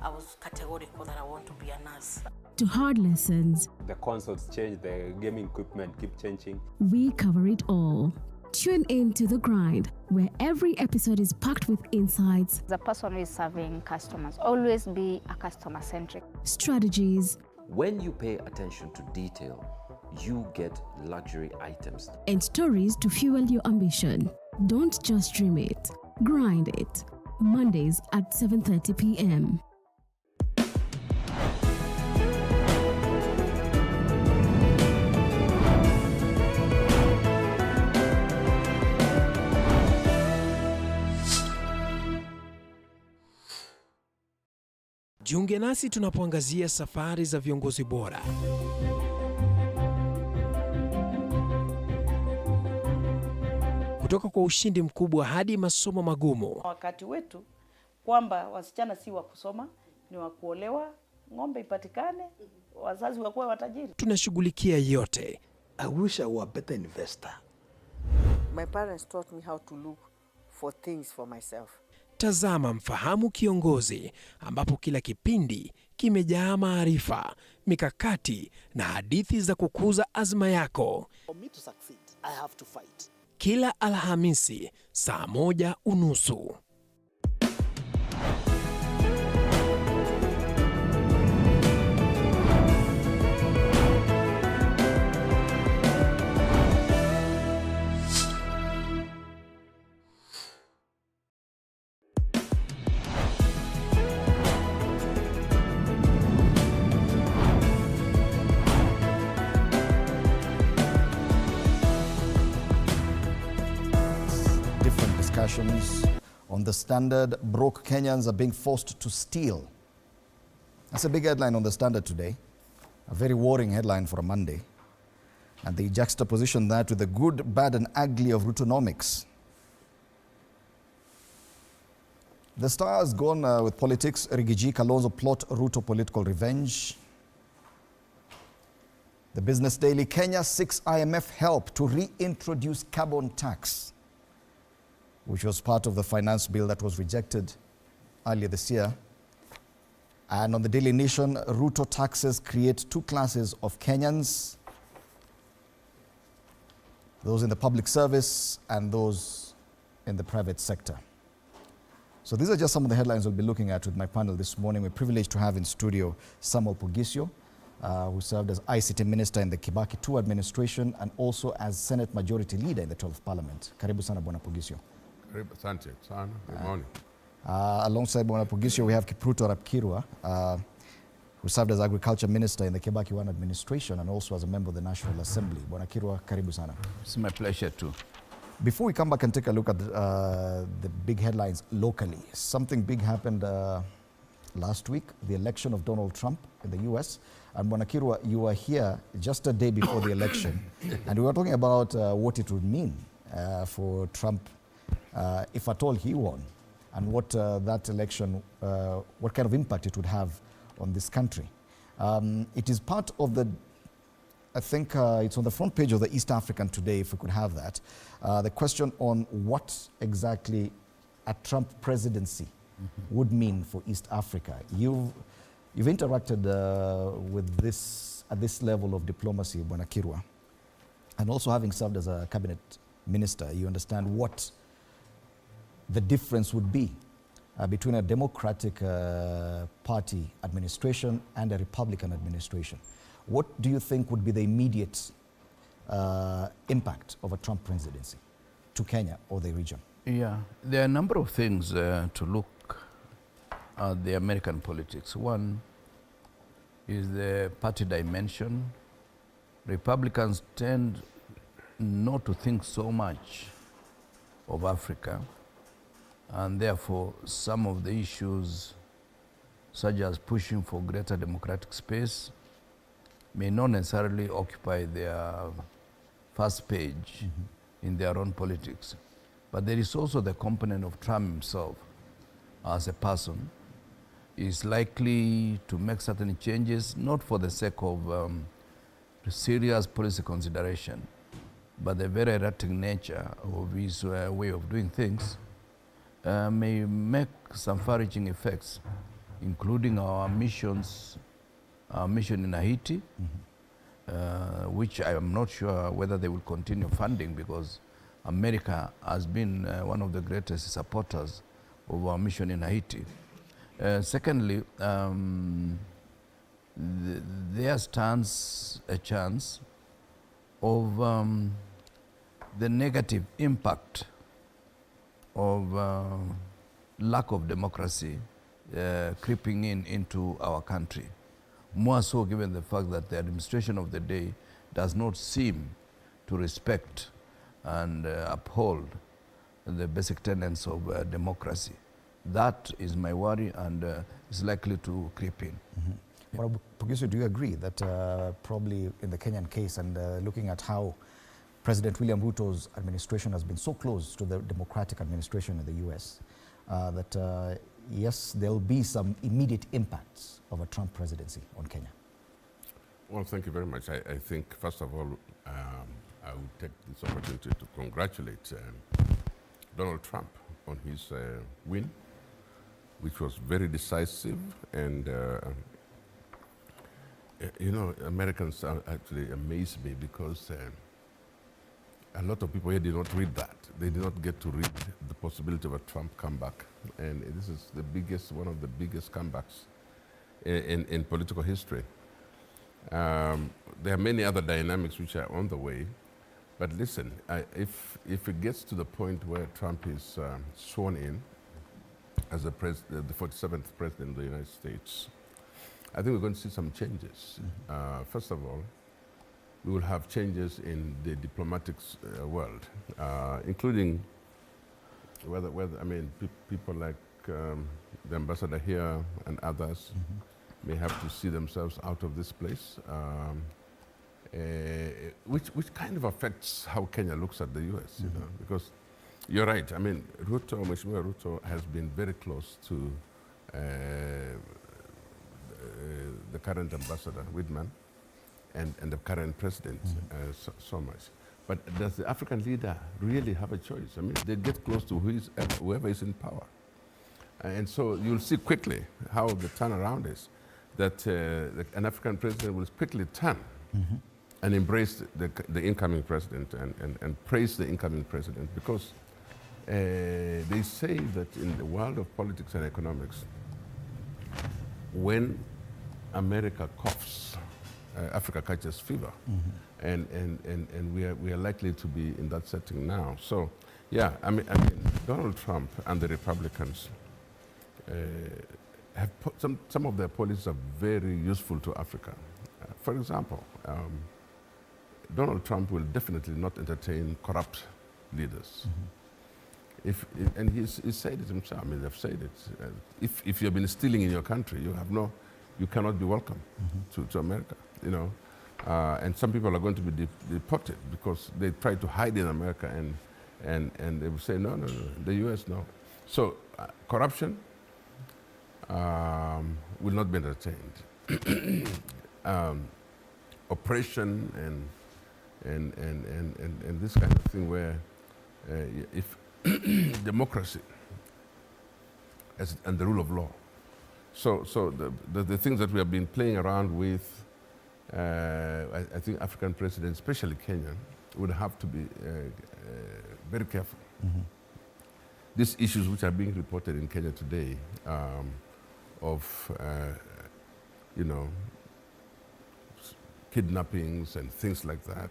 I was categorical that I want to be a nurse.
To hard lessons.
The consoles change, the gaming equipment keep changing.
We cover it all. Tune in to The Grind, where every episode is packed with insights.
The person who is serving customers, always be a customer-centric.
Strategies.
When you pay attention to detail, you get luxury items.
And stories to fuel your ambition. Don't just dream it, grind it. Mondays at 7:30 p.m.
Jiunge nasi tunapoangazia safari za viongozi bora. Kutoka kwa ushindi mkubwa hadi masomo magumu.
Wakati wetu kwamba wasichana si wa kusoma, ni wa kuolewa, ng'ombe ipatikane, wazazi wakuwe watajiri.
Tunashughulikia yote.
I wish I were a better investor.
My parents taught me how to look for things for myself.
Tazama Mfahamu Kiongozi, ambapo kila kipindi kimejaa maarifa, mikakati na hadithi za kukuza azma yako.
For me to succeed, I have to fight.
Kila Alhamisi saa 1:30.
On the Standard, broke Kenyans are being forced to steal. That's a big headline on the Standard today. A very worrying headline for a Monday. And they juxtaposition that with the good, bad and ugly of Rutonomics. The Star has gone with politics. Rigiji Kalonzo plot Ruto political revenge. The Business Daily, Kenya seeks IMF help to reintroduce carbon tax, which was part of the finance bill that was rejected earlier this year. And on the Daily Nation, Ruto taxes create two classes of Kenyans, those in the public service and those in the private sector. So these are just some of the headlines we'll be looking at with my panel this morning. We're privileged to have in studio Samuel Pogisio, who served as ICT Minister in the Kibaki II administration and also as Senate Majority Leader in the 12th Parliament. Karibu sana Bwana Pogisio.
Asante sana. Good morning.
Alongside Bwana Pogisio, we have Kipruto Rapkirwa, who served as Agriculture Minister in the Kibaki I administration and also as a member of the National Assembly. Bwana Kirwa, karibu sana.
It's my pleasure too.
Before we come back and take a look at the big headlines locally, something big happened last week, the election of Donald Trump in the US. And Bwana Kirwa, you were here just a day before the election, and we were talking about what it would mean for Trump if at all he won, and what that election, what kind of impact it would have on this country. It is part of the, I think it's on the front page of the East African today, if we could have that, the question on what exactly a Trump presidency would mean for East Africa. You've interacted with this, at this level of diplomacy, Bwana Kirwa, and also having served as a cabinet minister, you understand what the difference would be between a Democratic Party administration and a Republican administration. What do you think would be the immediate impact of a Trump presidency to Kenya or the region?
Yeah, there are a number of things to look at the American politics. One is the party dimension. Republicans tend not to think so much of Africa, and therefore some of the issues, such as pushing for greater democratic space, may not necessarily occupy their first page in their own politics. But there is also the component of Trump himself as a person. Is likely to make certain changes, not for the sake of serious policy consideration, but the very erratic nature of his way of doing things may make some far-reaching effects, including our mission in Haiti, which I am not sure whether they will continue funding, because America has been one of the greatest supporters of our mission in Haiti. Secondly, there stands a chance of the negative impact of lack of democracy creeping into our country. More so given the fact that the administration of the day does not seem to respect and uphold the basic tenets of democracy. That is my worry, and is likely to creep in.
Pugisu, do you agree that probably in the Kenyan case, and looking at how President William Ruto's administration has been so close to the democratic administration in the US, that yes, there will be some immediate impacts of a Trump presidency on Kenya?
Well, thank you very much. I think, first of all, I would take this opportunity to congratulate Donald Trump on his win, which was very decisive. And, you know, Americans actually amazed me, because a lot of people here did not read that. They did not get to read the possibility of a Trump comeback. And this is the biggest, one of the biggest comebacks in political history. There are many other dynamics which are on the way. But listen, if it gets to the point where Trump is sworn in as the 47th president of the United States, I think we're going to see some changes. First of all, we will have changes in the diplomatic world, including whether I mean, people like the ambassador here and others may have to see themselves out of this place, which kind of affects how Kenya looks at the US, you know, because you're right. I mean, Mheshimiwa Ruto has been very close to the current ambassador, Whitman, and the current president so much. But does the African leader really have a choice? I mean, they get close to whoever is in power. And so you'll see quickly how the turnaround is, that an African president will quickly turn and embrace the incoming president and praise the incoming president, because they say that in the world of politics and economics, when America coughs, Africa catches fever. And we are likely to be in that setting now. So, yeah, I mean Donald Trump and the Republicans have some of their policies are very useful to Africa. For example, Donald Trump will definitely not entertain corrupt leaders. And he's said it himself. I mean, they've said it. If you've been stealing in your country, you cannot be welcome to America. You know, and some people are going to be deported because they try to hide in America, and they will say no, the U.S. no. So corruption will not be entertained. Oppression and this kind of thing, where if democracy and the rule of law. So the things that we have been playing around with, I think African presidents, especially Kenyan, would have to be very careful. These issues which are being reported in Kenya today, of you know, kidnappings and things like that,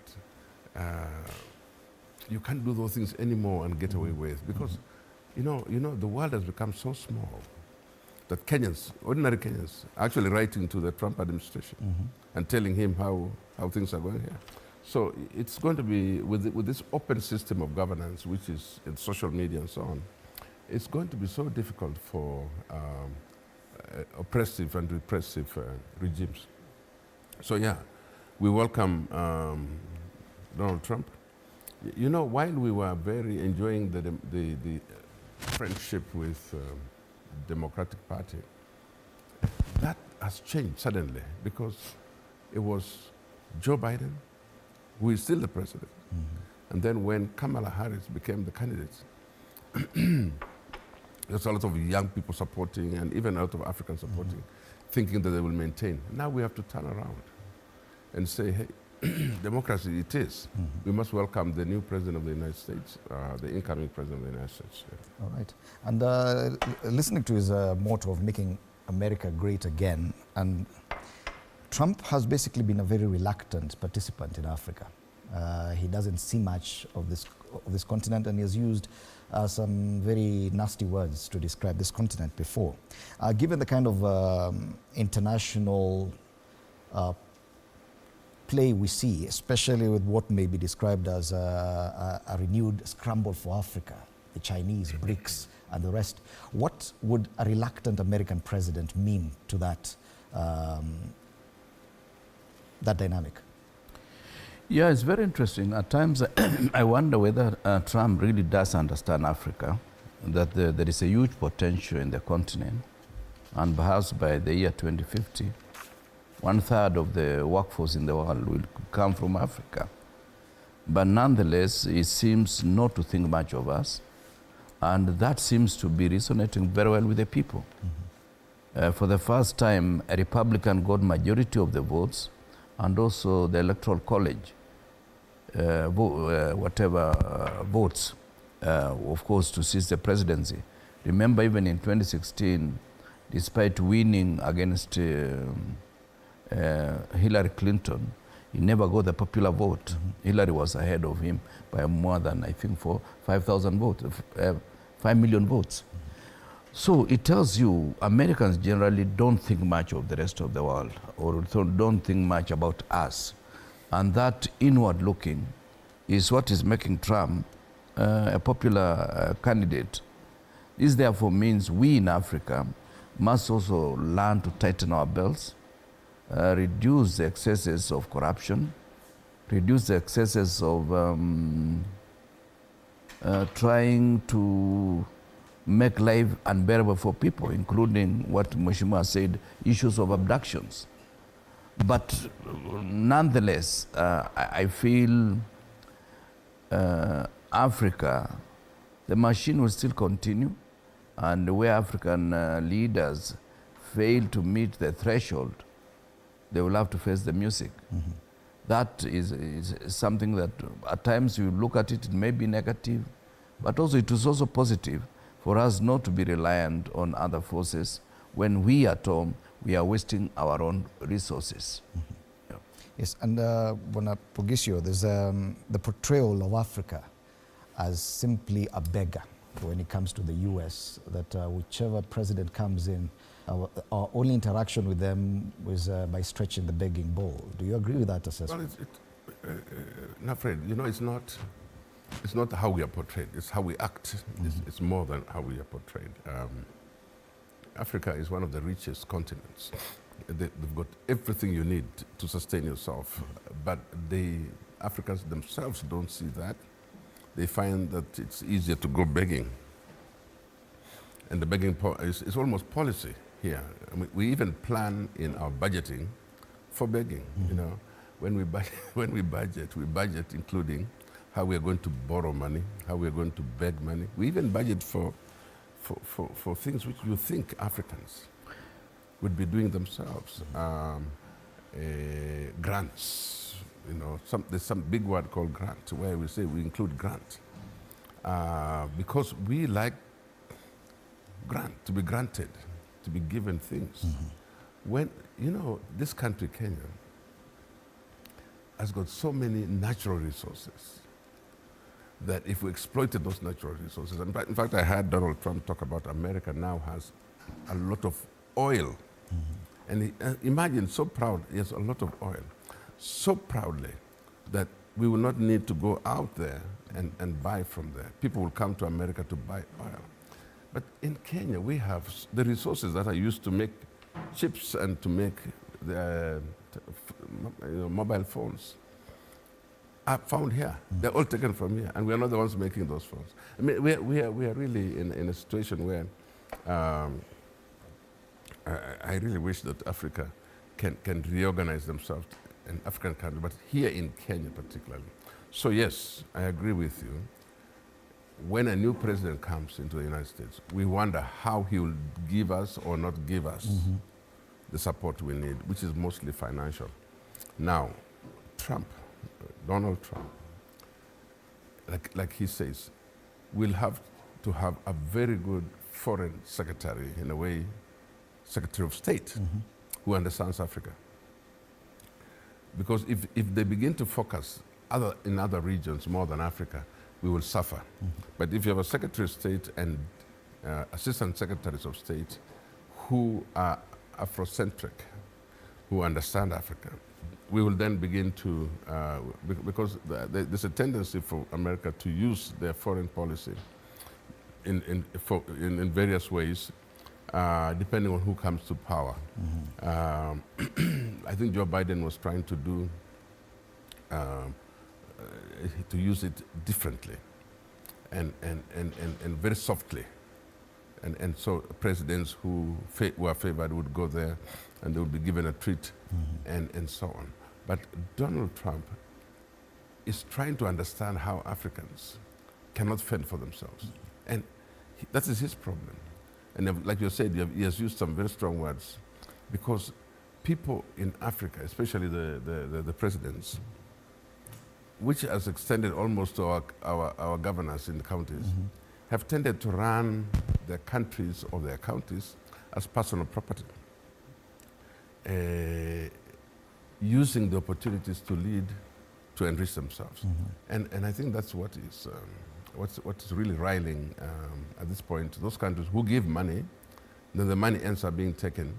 you can't do those things anymore and get away with, because you know the world has become so small that Kenyans, ordinary Kenyans, are actually writing to the Trump administration and telling him how things are going here. So it's going to be, with this open system of governance, which is in social media and so on, it's going to be so difficult for oppressive and repressive regimes. So yeah, we welcome Donald Trump. You know, while we were very enjoying the friendship with Democratic Party, that has changed suddenly, because it was Joe Biden, who is still the president. And then when Kamala Harris became the candidate, there's a lot of young people supporting, and even a lot of Africans supporting, thinking that they will maintain. Now we have to turn around and say, hey, democracy it is. We must welcome the new president of the United States, the incoming president of the United States. Yeah.
All right. And listening to his motto of making America great again, and Trump has basically been a very reluctant participant in Africa. He doesn't see much of this continent, and he has used some very nasty words to describe this continent before. Given the kind of international play we see, especially with what may be described as a renewed scramble for Africa, the Chinese, BRICS, and the rest, what would a reluctant American president mean to that dynamic?
Yeah, it's very interesting. At times, I wonder whether Trump really does understand Africa, that there is a huge potential in the continent, and perhaps by the year 2050, 1/3 of the workforce in the world will come from Africa. But nonetheless, he seems not to think much of us, and that seems to be resonating very well with the people. For the first time, a Republican got majority of the votes, and also the Electoral College, votes, of course, to seize the presidency. Remember, even in 2016, despite winning against Hillary Clinton, he never got the popular vote. Hillary was ahead of him by more than, I think, 5,000 votes, 5 million votes. So it tells you Americans generally don't think much of the rest of the world, or don't think much about us. And that inward looking is what is making Trump a popular candidate. This therefore means we in Africa must also learn to tighten our belts, reduce the excesses of corruption, reduce the excesses of trying to make life unbearable for people, including what Mheshimiwa said, issues of abductions. But nonetheless, I feel Africa, the machine will still continue, and where African leaders fail to meet the threshold, they will have to face the music. That is something that at times you look at it, it may be negative, but also it is also positive for us not to be reliant on other forces when we at home, we are wasting our own resources. Yeah.
Yes, and Pogisio, there's the portrayal of Africa as simply a beggar when it comes to the US, that whichever president comes in, our only interaction with them was by stretching the begging bowl. Do you agree with that assessment?
Well, no, Fred, you know, it's not how we are portrayed, it's how we act. It's more than how we are portrayed. Africa is one of the richest continents. They've got everything you need to sustain yourself, but the Africans themselves don't see that. They find that it's easier to go begging. And the begging is almost policy here. I mean, we even plan in our budgeting for begging. You know, when we budget including how we are going to borrow money, how we are going to beg money. We even budget for things which you think Africans would be doing themselves. Grants, you know, there's some big word called grant, where we say we include grant. Because we like to be granted, to be given things. When, you know, this country, Kenya, has got so many natural resources that if we exploited those natural resources, in fact, I heard Donald Trump talk about America now has a lot of oil. And imagine, so proud, he has a lot of oil, so proudly that we will not need to go out there and buy from there. People will come to America to buy oil. But in Kenya, we have the resources that are used to make chips and to make the mobile phones are found here. They're all taken from here, and we are not the ones making those phones. I mean, we are really in a situation where I really wish that Africa can reorganize themselves in African countries, but here in Kenya particularly. So yes, I agree with you. When a new president comes into the United States, we wonder how he will give us or not give us the support we need, which is mostly financial. Now, Donald Trump, like he says, will have to have a very good foreign secretary, in a way, Secretary of State, who understands Africa. Because if they begin to focus in other regions more than Africa, we will suffer. But if you have a Secretary of State and Assistant Secretaries of State who are Afrocentric, who understand Africa, we will then begin to, because there's a tendency for America to use their foreign policy in various ways, depending on who comes to power. I think Joe Biden was trying to do, to use it differently and very softly. And so presidents who were favored would go there and they would be given a treat and so on. But Donald Trump is trying to understand how Africans cannot fend for themselves. And that is his problem. And like you said, he has used some very strong words, because people in Africa, especially the presidents, which has extended almost to our governors in the counties, have tended to run their countries or their counties as personal property, using the opportunities to lead, to enrich themselves. And I think that's what is what's really riling at this point those countries who give money, then the money ends up being taken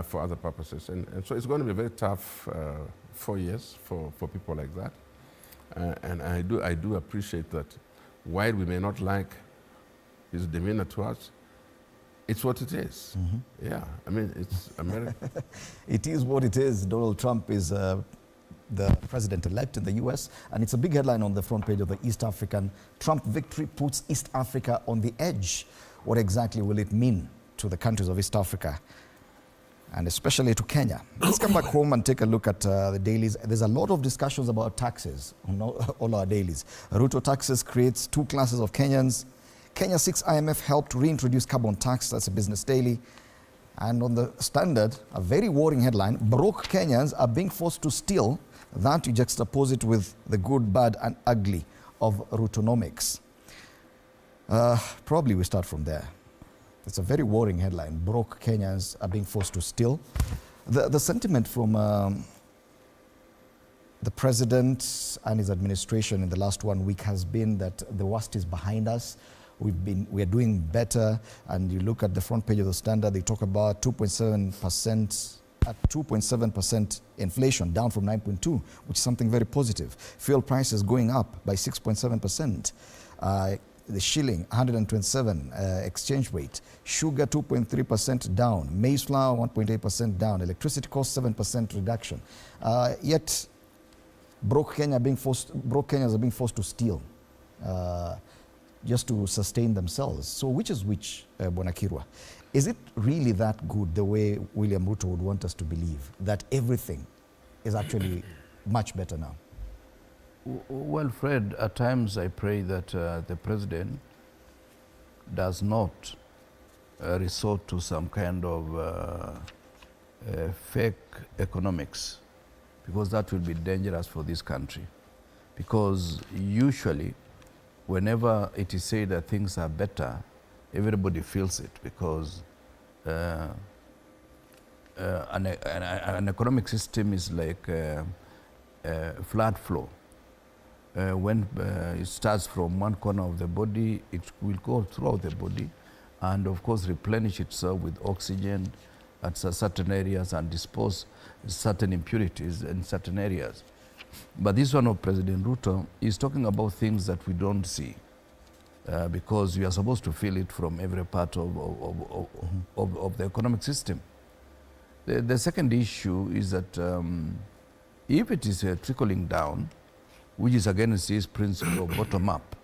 for other purposes. And so it's going to be a very tough 4 years for people like that. And I do appreciate that while we may not like his demeanor to us, it's what it is. Yeah, I mean, it's America.
It is what it is. Donald Trump is the president-elect in the US, and it's a big headline on the front page of the East African. Trump victory puts East Africa on the edge. What exactly will it mean to the countries of East Africa, and especially to Kenya? Let's come back home and take a look at the dailies. There's a lot of discussions about taxes on all our dailies. Ruto taxes creates two classes of Kenyans. Kenya 6 IMF helped reintroduce carbon tax. That's a business daily. And on the Standard, a very worrying headline: broke Kenyans are being forced to steal. That you juxtapose it with the good, bad, and ugly of Rutonomics. Probably we start from there. It's a very worrying headline. Broke Kenyans are being forced to steal. The sentiment from the president and his administration in the last 1 week has been that the worst is behind us. We are doing better. And you look at the front page of the Standard, they talk about 2.7% at 2.7% inflation, down from 9.2, which is something very positive. Fuel prices going up by 6.7%. The shilling, 127 exchange rate. Sugar, 2.3% down. Maize flour, 1.8% down. Electricity cost, 7% reduction. Yet, broke Kenyans are being forced to steal just to sustain themselves. So which is which, Bonakirwa? Is it really that good, the way William Ruto would want us to believe, that everything is actually much better now?
Well, Fred, at times I pray that the president does not resort to some kind of fake economics, because that will be dangerous for this country. Because usually, whenever it is said that things are better, everybody feels it, because an economic system is like flood flow. When it starts from one corner of the body, it will go throughout the body and of course replenish itself with oxygen at certain areas and dispose certain impurities in certain areas. But this one of President Ruto is talking about things that we don't see because we are supposed to feel it from every part of the economic system. The second issue is that if it is trickling down, which is against this principle of bottom up,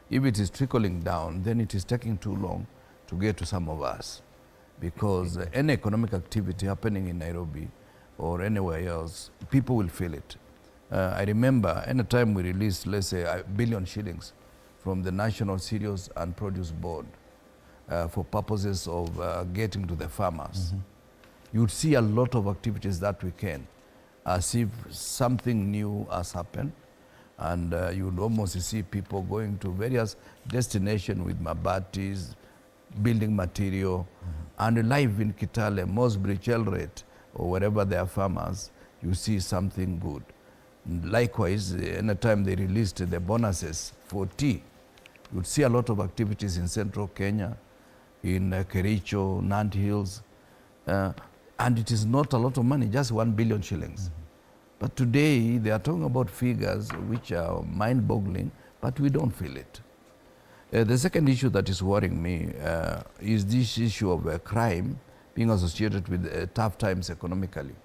if it is trickling down, then it is taking too long to get to some of us because any economic activity happening in Nairobi or anywhere else, people will feel it. I remember any time we released, let's say, 1 billion shillings from the National Cereals and Produce Board for purposes of getting to the farmers, you would see a lot of activities that weekend as if something new has happened. And you would almost see people going to various destinations with mabatis, building material, and live in Kitale, Mosbury, Chelret, or wherever they are farmers, you see something good. Likewise, anytime they released the bonuses for tea, you would see a lot of activities in central Kenya, in Kericho, Nandi Hills, and it is not a lot of money, just 1 billion shillings. But today, they are talking about figures which are mind-boggling, but we don't feel it. The second issue that is worrying me is this issue of crime being associated with tough times economically.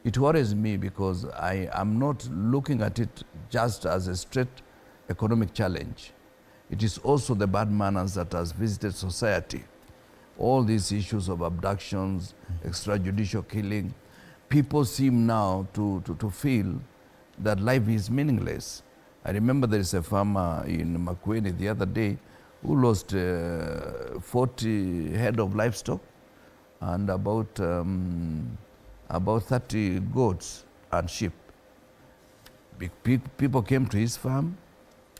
It worries me because I am not looking at it just as a straight economic challenge. It is also the bad manners that has visited society. All these issues of abductions, extrajudicial killing, people seem now to feel that life is meaningless. I remember there is a farmer in Makueni the other day who lost 40 head of livestock and about 30 goats and sheep. People came to his farm,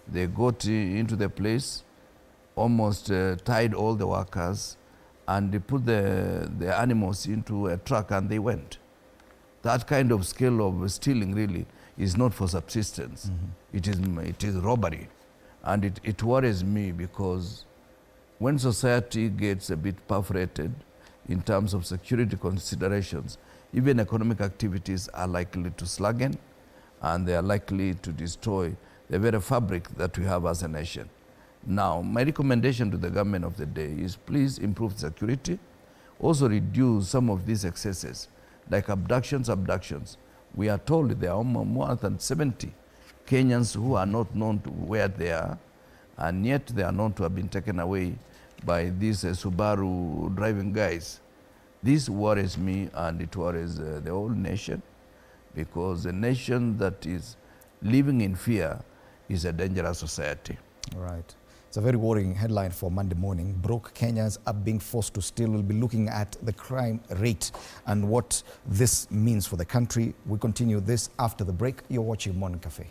they got into the place, almost tied all the workers, and they put the animals into a truck and they went. That kind of scale of stealing really is not for subsistence. It is robbery. And it worries me because when society gets a bit perforated in terms of security considerations, even economic activities are likely to slacken and they are likely to destroy the very fabric that we have as a nation. Now, my recommendation to the government of the day is please improve security, also reduce some of these excesses, like abductions. We are told there are more than 70 Kenyans who are not known to where they are, and yet they are known to have been taken away by these Subaru driving guys. This worries me and it worries the whole nation, because a nation that is living in fear is a dangerous society.
All right. It's a very worrying headline for Monday morning. Broke Kenyans are being forced to steal. We'll be looking at the crime rate and what this means for the country. We continue this after the break. You're watching Morning Cafe.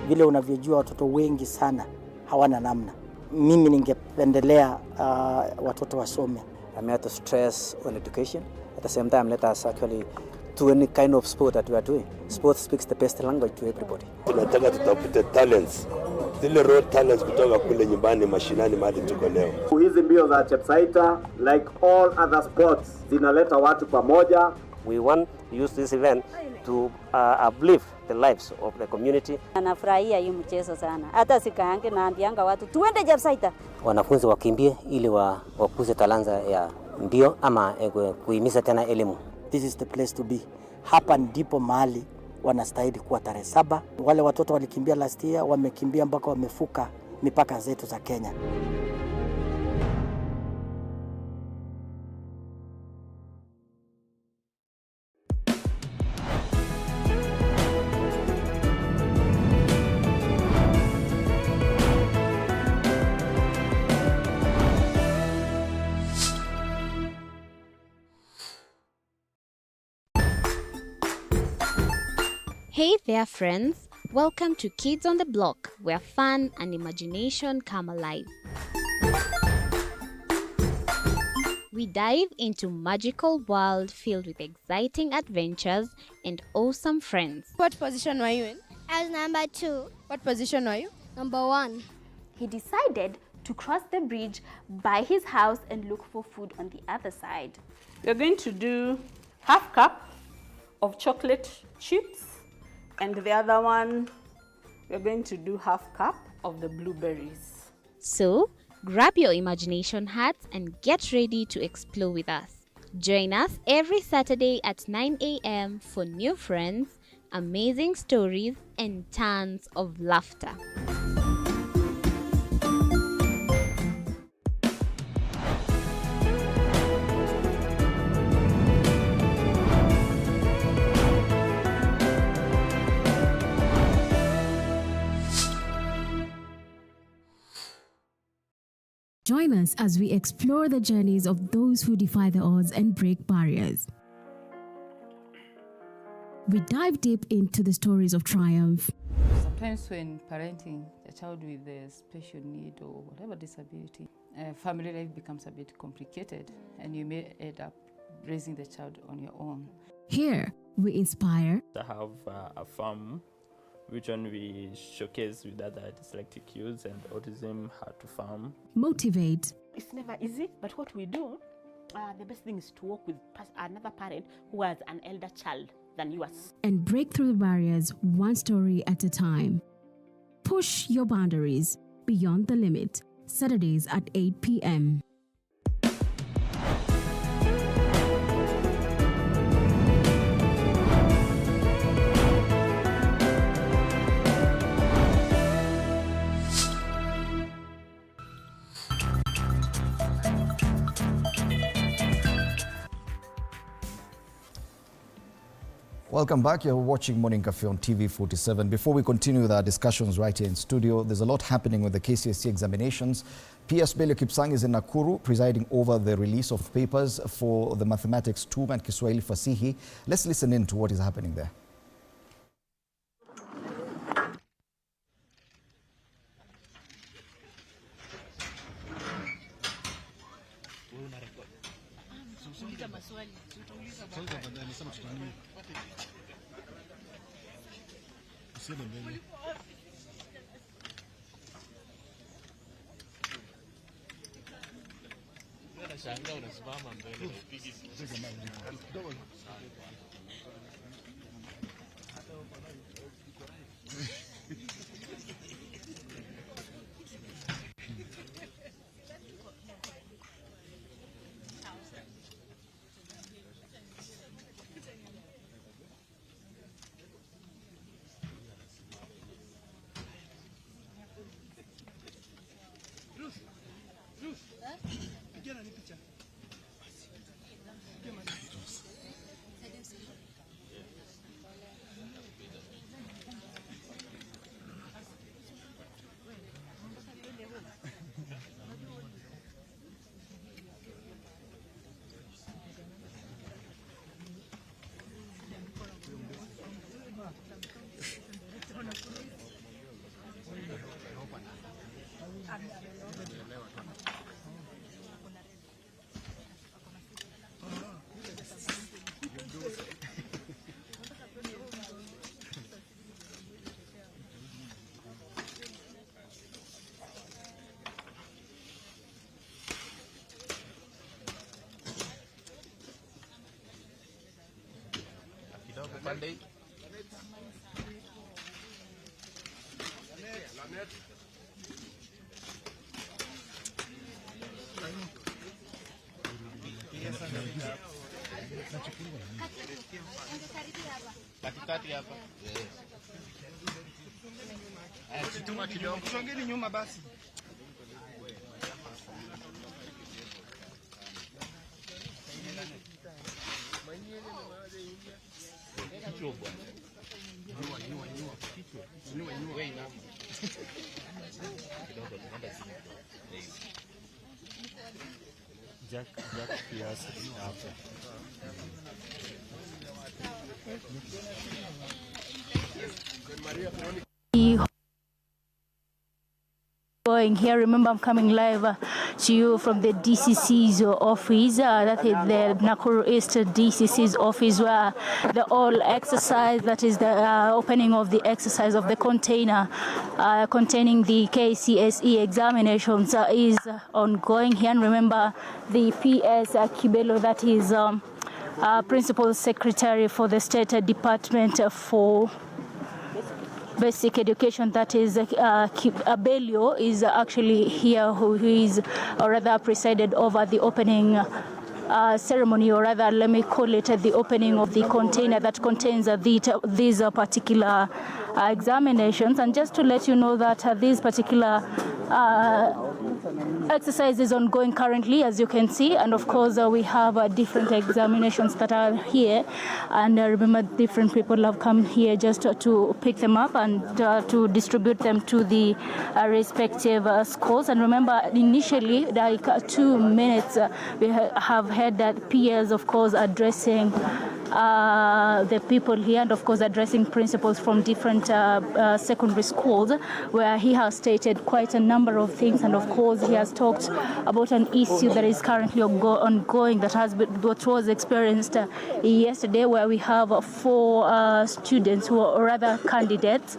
Vile unavyojua watoto wengi sana hawana namna. Mimi ningependelea watoto wasome.
I'm here to stress on education. At the same time, let us actually do any kind of sport that we are doing. Sport speaks the best language to everybody.
Tunataka tutafute talents. Zile raw talents kutoka kule nyumbani mashinani mahali tuko leo.
Hizi mbio za Chepsaita, like all other sports, zinaleta watu pamoja.
We want to use this event to uplift the lives of the community.
Anafurahia hii mchezo sana. Hata sikaange naambianga watu tuende Chepsaita.
Wanafunzi wakimbie ili wakuze talanta ya ndio ama kuhimiza tena elimu.
This is the place to be. Hapa ndipo mahali wanastahili kuwa tarehe 7. Wale watoto walikimbia last year, wamekimbia mpaka wamefuka mipaka zetu za Kenya.
Hey there, friends. Welcome to Kids on the Block, where fun and imagination come alive. We dive into magical world filled with exciting adventures and awesome friends.
What position were you in?
I was number 2.
What position were you?
Number 1.
He decided to cross the bridge by his house and look for food on the other side.
We're going to do half cup of chocolate chips, and the other one, we're going to do half cup of the blueberries.
So, grab your imagination hats and get ready to explore with us. Join us every Saturday at 9 a.m. for new friends, amazing stories, and tons of laughter.
Join us as we explore the journeys of those who defy the odds and break barriers. We dive deep into the stories of triumph.
Sometimes when parenting a child with a special need or whatever disability, family life becomes a bit complicated and you may end up raising the child on your own.
Here, we inspire.
I have a farm which one we showcase with other dyslexic youths and autism how to farm.
Motivate.
It's never easy, but what we do, the best thing is to work with another parent who has an elder child than yours.
And break through the barriers one story at a time. Push your boundaries beyond the limit. Saturdays at 8 p.m.
Welcome back. You're watching Morning Cafe on TV 47. Before we continue with our discussions right here in studio, there's a lot happening with the KCSE examinations. PS Belio Kipsang is in Nakuru presiding over the release of papers for the Mathematics 2 and Kiswahili Fasihi. Let's listen in to what is happening there.
Monday.
Katikati hapa. Chituma kidogo. Kusongeni nyuma basi. Jack kiasi hapo.
Going here, remember I'm coming live to you from the DCC's office, that is the Nakuru East DCC's office, where the all exercise, that is the opening of the exercise of the container containing the KCSE examinations is ongoing here. And remember the PS Kibelo, that is Principal Secretary for the State Department for Basic Education, that is Abelio, is actually here, who is, or rather, presided over the opening ceremony, or rather, let me call it the opening of the container that contains these particular examinations. And just to let you know that this particular exercise is ongoing currently, as you can see, and of course we have different examinations that are here, and remember, different people have come here just to pick them up and to distribute them to the respective schools. And remember, initially, like 2 minutes, we have had that peers, of course, addressing the people here, and of course addressing principals from different secondary schools, where he has stated quite a number of things, and of course he has talked about an issue that is currently ongoing, that was experienced yesterday, where we have 4 students, who are rather candidates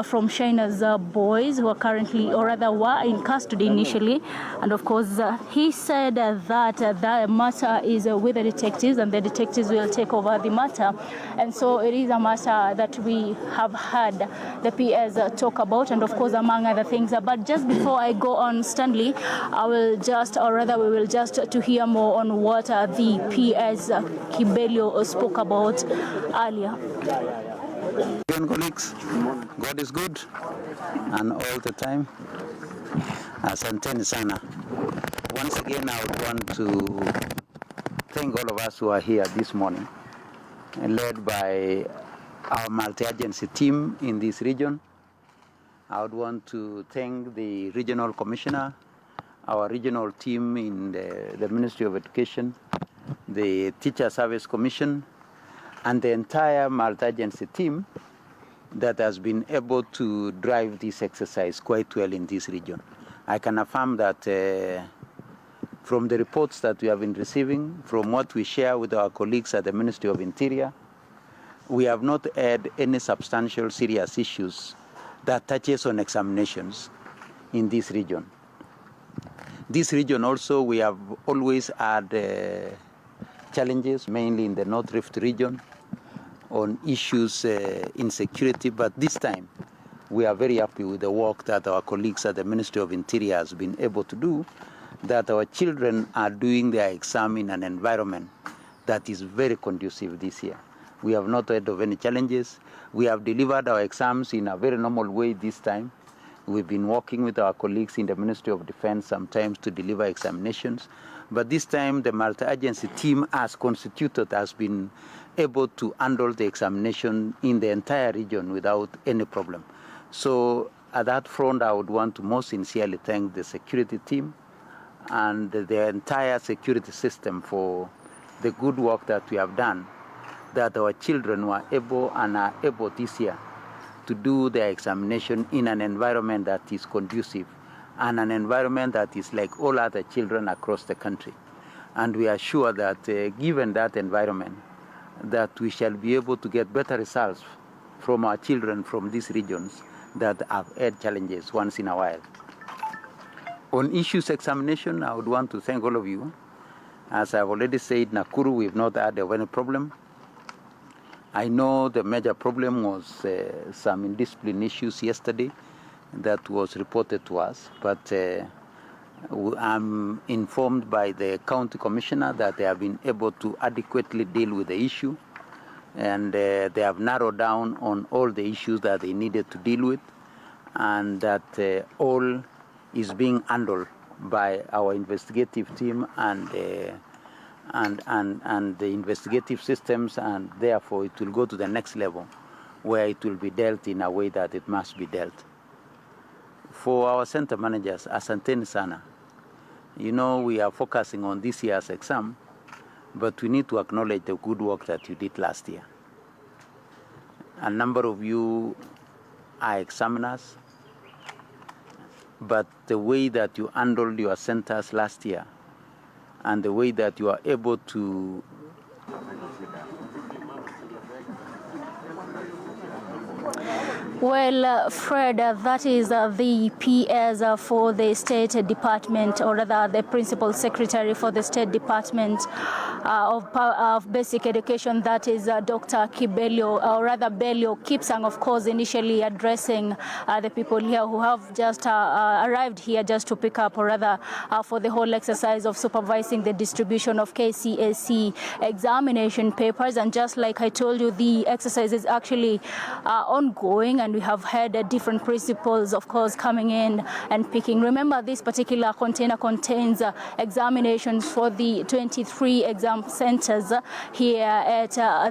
from China's boys, who are currently, or rather were in custody initially. And of course he said that the matter is with the detectives, and the detectives will take over the matter. And so it is a matter that we have had the PS talk about, and of course among other things. But just before I go on, Stanley, I will just, or rather we will just to hear more on what the PS Kibelio spoke about earlier.
Colleagues, God is good, and all the time. Asanteni sana. Once again, I would want to thank all of us who are here this morning, led by our multi-agency team in this region. I would want to thank the regional commissioner, our regional team in the Ministry of Education, the Teacher Service Commission, and the entire multi-agency team that has been able to drive this exercise quite well in this region. I can affirm that from the reports that we have been receiving, from what we share with our colleagues at the Ministry of Interior, we have not had any substantial serious issues that touches on examinations in this region. This region also, we have always had challenges, mainly in the North Rift region, on issues in security, but this time we are very happy with the work that our colleagues at the Ministry of Interior has been able to do, that our children are doing their exam in an environment that is very conducive this year. We have not heard of any challenges. We have delivered our exams in a very normal way this time. We've been working with our colleagues in the Ministry of Defense sometimes to deliver examinations, but this time the multi-agency team as constituted has been able to handle the examination in the entire region without any problem. So at that front, I would want to most sincerely thank the security team and the entire security system for the good work that we have done, that our children were able and are able this year to do their examination in an environment that is conducive and an environment that is like all other children across the country. And we are sure that given that environment, that we shall be able to get better results from our children from these regions that have had challenges once in a while. On issues examination, I would want to thank all of you. As I've already said, Nakuru, we've not had any problem. I know the major problem was some indiscipline issues yesterday that was reported to us, but I'm informed by the county commissioner that they have been able to adequately deal with the issue, and they have narrowed down on all the issues that they needed to deal with, and that all is being handled by our investigative team and the investigative systems, and therefore it will go to the next level where it will be dealt in a way that it must be dealt. For our center managers, asanteni sana. You know, we are focusing on this year's exam, but we need to acknowledge the good work that you did last year. A number of you are examiners, but the way that you handled your centers last year and the way that you are able to
Well, Fred, that is the PS for the State Department, or rather the Principal Secretary for the State Department of Basic Education, that is Dr. Kibelio, or rather Belio Kipsang, of course, initially addressing the people here who have just arrived here just to pick up, or rather for the whole exercise of supervising the distribution of KCSE examination papers. And just like I told you, the exercise is actually ongoing, and we have had different principals, of course, coming in and picking. Remember, this particular container contains examinations for the 23 exam centers here at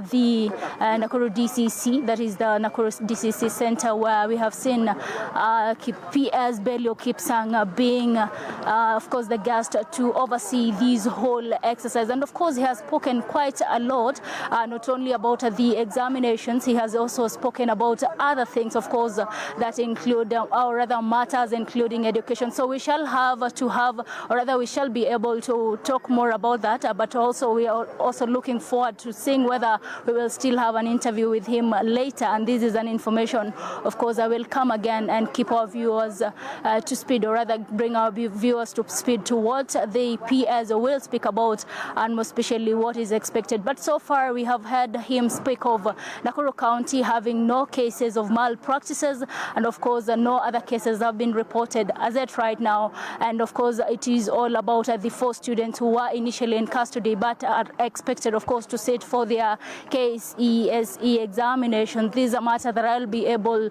the Nakuru DCC, that is the Nakuru DCC center, where we have seen PS Belio Kipsang being, of course, the guest to oversee these whole exercise. And of course, he has spoken quite a lot, not only about the examinations, he has also spoken about other things, of course, that include, or rather matters including education. So we shall have to have, or rather we shall be able to talk more about that, but also we are also looking forward to seeing whether we will still have an interview with him later. And this is an information, of course, I will come again and keep our viewers to speed, or rather bring our viewers to speed to what the PS will speak about, and more especially what is expected. But so far we have heard him speak of Nakuru County having no cases of malpractices, and of course no other cases have been reported as at right now. And of course it is all about the 4 students who were initially in custody but are expected, of course, to sit for their KCSE examination. This is a matter that I'll be able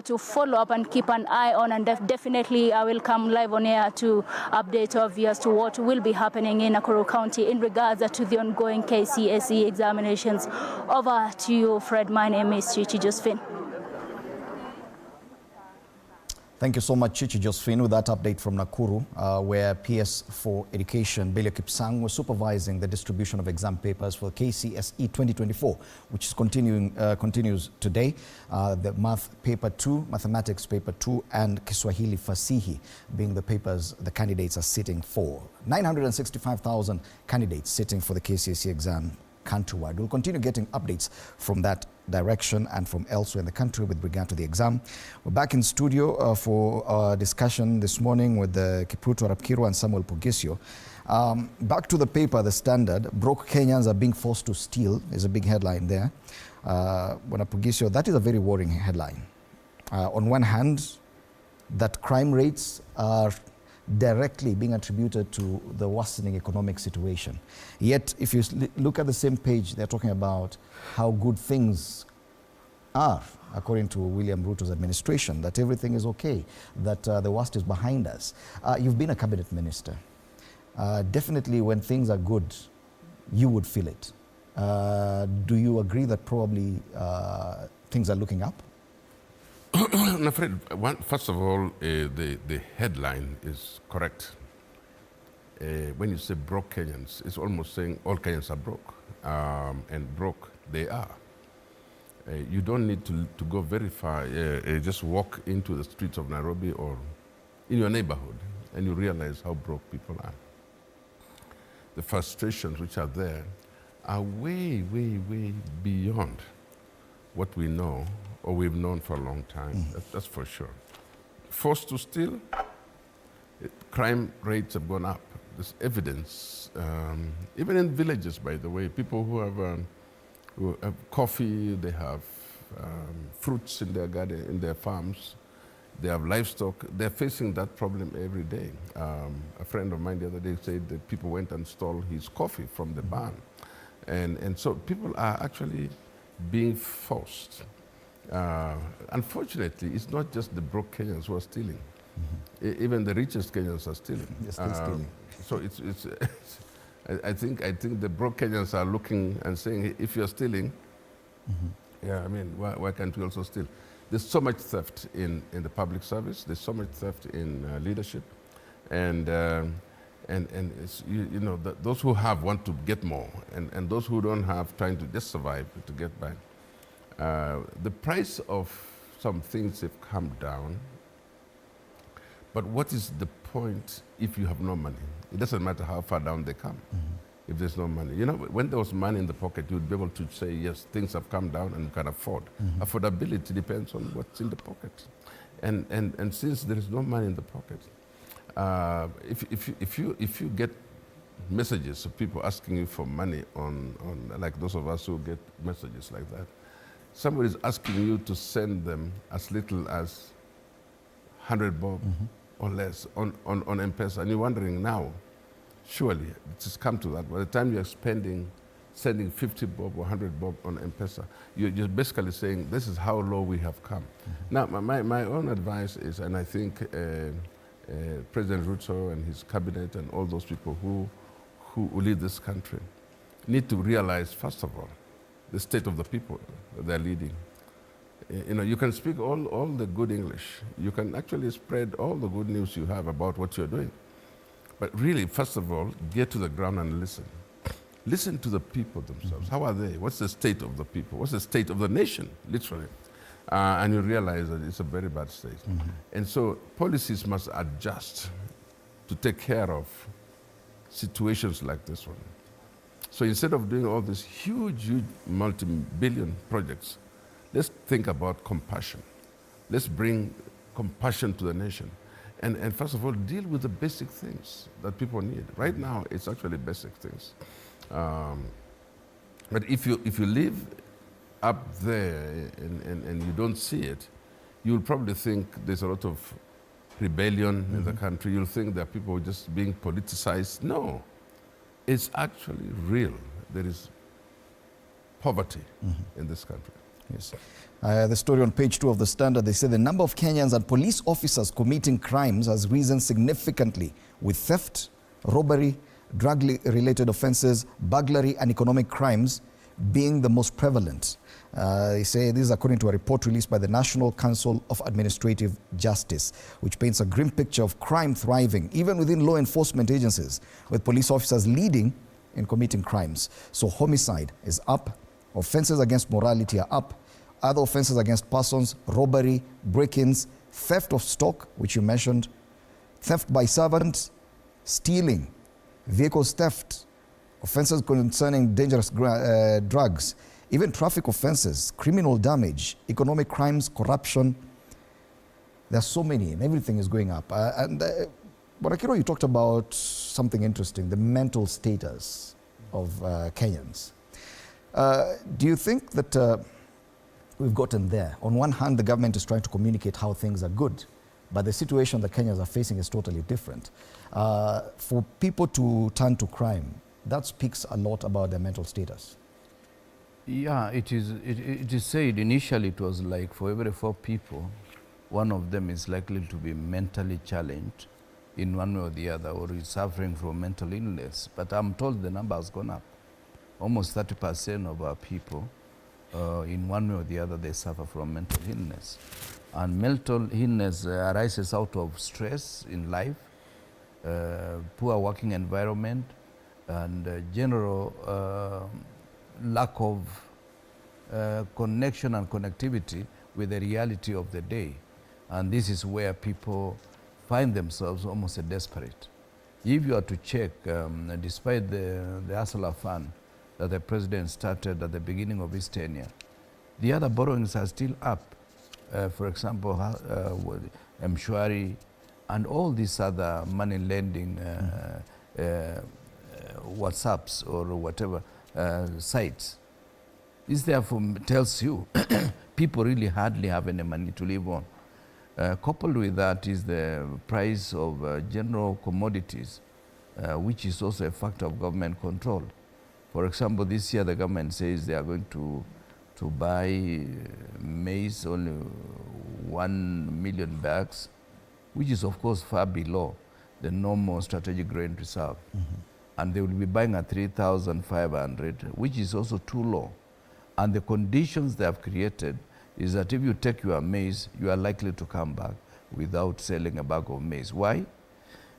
to follow up and keep an eye on, and definitely I will come live on air to update our viewers to what will be happening in Nakuru County in regards to the ongoing KCSE examinations. Over to you, Fred. My name is Chichi Josephine.
Thank you so much, Chichi Josephine, with that update from Nakuru, where PS for Education, Belio Kipsang, was supervising the distribution of exam papers for KCSE 2024, which is continues today. The Math Paper 2, Mathematics Paper 2, and Kiswahili Fasihi being the papers the candidates are sitting for. 965,000 candidates sitting for the KCSE exam countrywide. We'll continue getting updates from that direction and from elsewhere in the country with regard to the exam. We're back in studio for a discussion this morning with Kipruto Arapkirwa and Samuel Pogisio. Back to the paper, The Standard. Broke Kenyans are being forced to steal is a big headline there. Bwana Pogisio, that is a very worrying headline. On one hand, that crime rates are directly being attributed to the worsening economic situation. Yet, if you look at the same page, they're talking about how good things are, according to William Ruto's administration, that everything is okay, that the worst is behind us. You've been a cabinet minister. Definitely when things are good, you would feel it. Do you agree that probably things are looking up?
I'm afraid, first of all, the headline is correct. When you say broke Kenyans, it's almost saying all Kenyans are broke. And broke they are. You don't need to go very far. Just walk into the streets of Nairobi or in your neighborhood and you realize how broke people are. The frustrations which are there are way, way, way beyond what we know or we've known for a long time. That's for sure. Forced to steal, crime rates have gone up. There's evidence, even in villages, by the way, people who have coffee, they have fruits in their garden, in their farms, they have livestock. They're facing that problem every day. A friend of mine the other day said that people went and stole his coffee from the barn. And so people are actually being forced. Unfortunately, it's not just the broke Kenyans who are stealing. Even the richest Kenyans are stealing.
They're still stealing.
So it's I think the broke Kenyans are looking and saying, if you're stealing, yeah, I mean, why can't we also steal? There's so much theft in the public service. There's so much theft in leadership, and it's, you know, those who have want to get more, and those who don't have trying to just survive to get by. The price of some things have come down, but what is the point if you have no money? It doesn't matter how far down they come. If there's no money. You know, when there was money in the pocket, you'd be able to say, yes, things have come down and you can afford. Affordability depends on what's in the pocket. And since there is no money in the pocket, if you get messages of people asking you for money on like those of us who get messages like that, somebody's asking you to send them as little as 100 bob or less on M-Pesa, and you're wondering now, surely it has come to that. By the time you're sending 50 bob or 100 bob on M-Pesa, you're basically saying this is how low we have come. Now, my own advice is, and I think President Ruto and his cabinet and all those people who lead this country need to realize, first of all, the state of the people they're leading. You know, you can speak all the good English. You can actually spread all the good news you have about what you're doing. But really, first of all, get to the ground and listen. Listen to the people themselves. How are they? What's the state of the people? What's the state of the nation, literally? And you realize that it's a very bad state. And so policies must adjust to take care of situations like this one. So instead of doing all these huge multi-billion projects, let's think about compassion. Let's bring compassion to the nation. And first of all, deal with the basic things that people need. Right now, it's actually basic things. But if you live up there and you don't see it, you'll probably think there's a lot of rebellion in the country. You'll think that people are just being politicized. No, it's actually real. There is poverty in this country.
Yes. The story on page 2 of the Standard, they say the number of Kenyans and police officers committing crimes has risen significantly, with theft, robbery, drug-related offences, burglary and economic crimes being the most prevalent. They say this is according to a report released by the National Council of Administrative Justice, which paints a grim picture of crime thriving, even within law enforcement agencies, with police officers leading in committing crimes. So homicide is up, offences against morality are up, other offences against persons, robbery, break-ins, theft of stock, which you mentioned, theft by servants, stealing, vehicles theft, offences concerning dangerous drugs, even traffic offences, criminal damage, economic crimes, corruption. There are so many, and everything is going up. Borakiro, you talked about something interesting, the mental status of Kenyans. Do you think that we've gotten there? On one hand, the government is trying to communicate how things are good, but the situation that Kenyans are facing is totally different. For people to turn to crime, that speaks a lot about their mental status.
Yeah, it is said initially it was like for every 4 people, one of them is likely to be mentally challenged in one way or the other, or is suffering from mental illness. But I'm told the number has gone up. Almost 30% of our people, in one way or the other, they suffer from mental illness. And mental illness arises out of stress in life, poor working environment, and general lack of connection and connectivity with the reality of the day. And this is where people find themselves almost desperate. If you are to check, despite the Hustler Fund that the president started at the beginning of his tenure, the other borrowings are still up. For example, Mshwari and all these other money lending WhatsApps or whatever sites. This therefore tells you people really hardly have any money to live on. Coupled with that is the price of general commodities, which is also a factor of government control. For example, this year the government says they are going to buy maize, only 1 million bags, which is of course far below the normal strategic grain reserve. And they will be buying at 3,500, which is also too low. And the conditions they have created is that if you take your maize, you are likely to come back without selling a bag of maize. Why?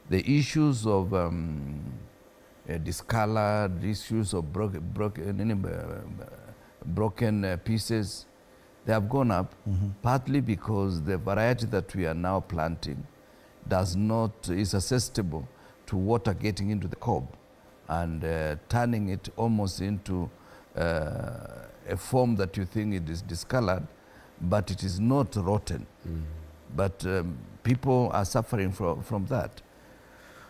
The issues of discolored, issues of broken pieces, they have gone up, partly because the variety that we are now planting is susceptible to water getting into the cob and turning it almost into a form that you think it is discolored, but it is not rotten. But people are suffering from that.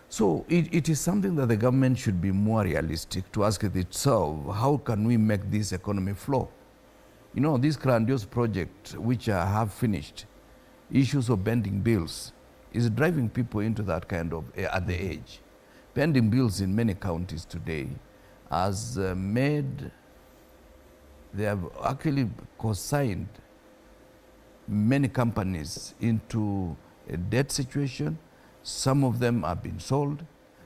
So it is something that the government should be more realistic to ask itself, how can we make this economy flow? You know, these grandiose projects which are half finished, issues of bending bills, is driving people into that kind of, at the edge. Bending bills in many counties today has made, they have actually consigned many companies into a debt situation. Some of them have been sold,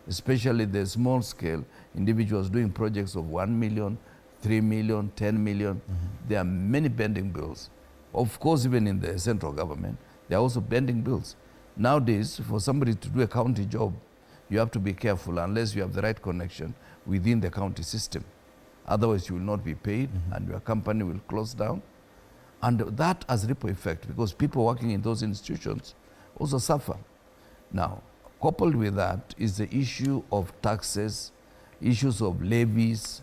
especially the small scale individuals doing projects of 1 million, 3 million, 10 million. There are many bending bills. Of course, even in the central government, there are also bending bills. Nowadays, for somebody to do a county job, you have to be careful unless you have the right connection within the county system. Otherwise, you will not be paid and your company will close down. And that has ripple effect because people working in those institutions also suffer. Now, coupled with that is the issue of taxes, issues of levies,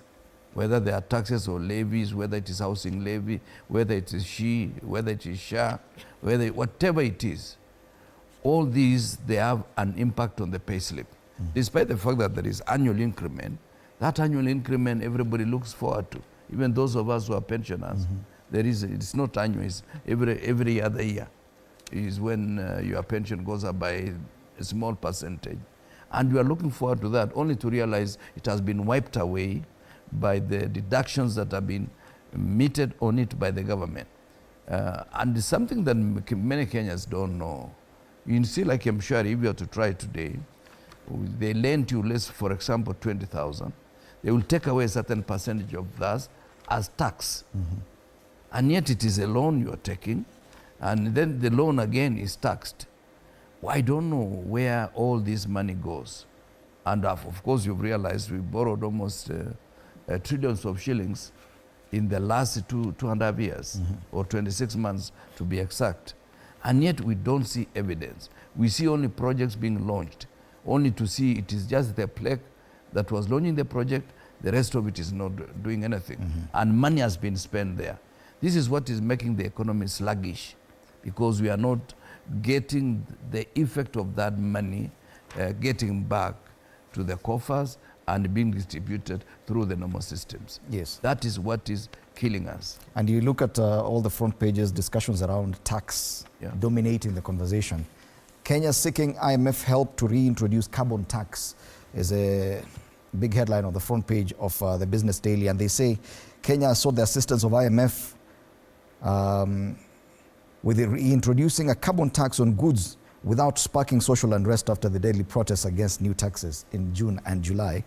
whether they are taxes or levies, whether it is housing levy, whether it is whether it is SHA, whatever it is. All these, they have an impact on the pay slip. Despite the fact that there is annual increment, that annual increment everybody looks forward to, even those of us who are pensioners. It's not annual, it's every other year is when your pension goes up by a small percentage. And we are looking forward to that, only to realize it has been wiped away by the deductions that have been meted on it by the government. And it's something that many Kenyans don't know. You see, like I'm sure if you have to try today, they lend you less, for example, 20,000. They will take away a certain percentage of that as tax. And yet it is a loan you are taking, and then the loan again is taxed. Well, I don't know where all this money goes. And of course, you've realized we borrowed almost trillions of shillings in the last 2.5 years, or 26 months to be exact. And yet we don't see evidence. We see only projects being launched, only to see it is just the plaque that was launching the project, the rest of it is not doing anything. And money has been spent there. This is what is making the economy sluggish, because we are not getting the effect of that money getting back to the coffers and being distributed through the normal systems.
Yes.
That is what is killing us.
And you look at all the front pages, discussions around tax dominating the conversation. Kenya seeking IMF help to reintroduce carbon tax is a big headline on the front page of the Business Daily. And they say Kenya sought the assistance of IMF with reintroducing a carbon tax on goods without sparking social unrest after the deadly protests against new taxes in June and July.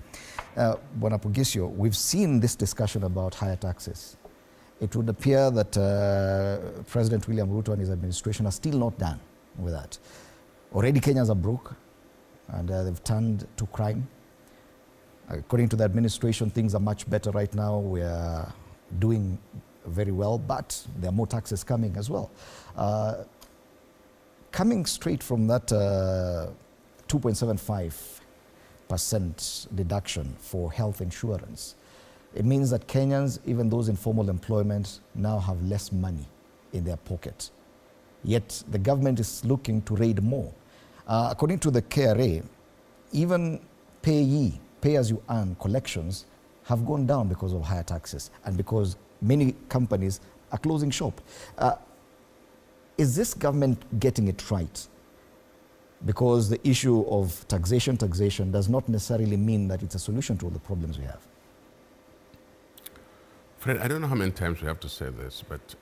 Bwana Pugisio, we've seen this discussion about higher taxes. It would appear that President William Ruto and his administration are still not done with that. Already Kenyans are broke and they've turned to crime. According to the administration, things are much better right now. We are doing very well, but there are more taxes coming as well. Coming straight from that 2.75% deduction for health insurance, it means that Kenyans, even those in formal employment, now have less money in their pocket. Yet the government is looking to raid more. According to the KRA, even pay as you earn collections have gone down because of higher taxes and because many companies are closing shop. Is this government getting it right? Because the issue of taxation does not necessarily mean that it's a solution to all the problems we have.
Fred, I don't know how many times we have to say this, but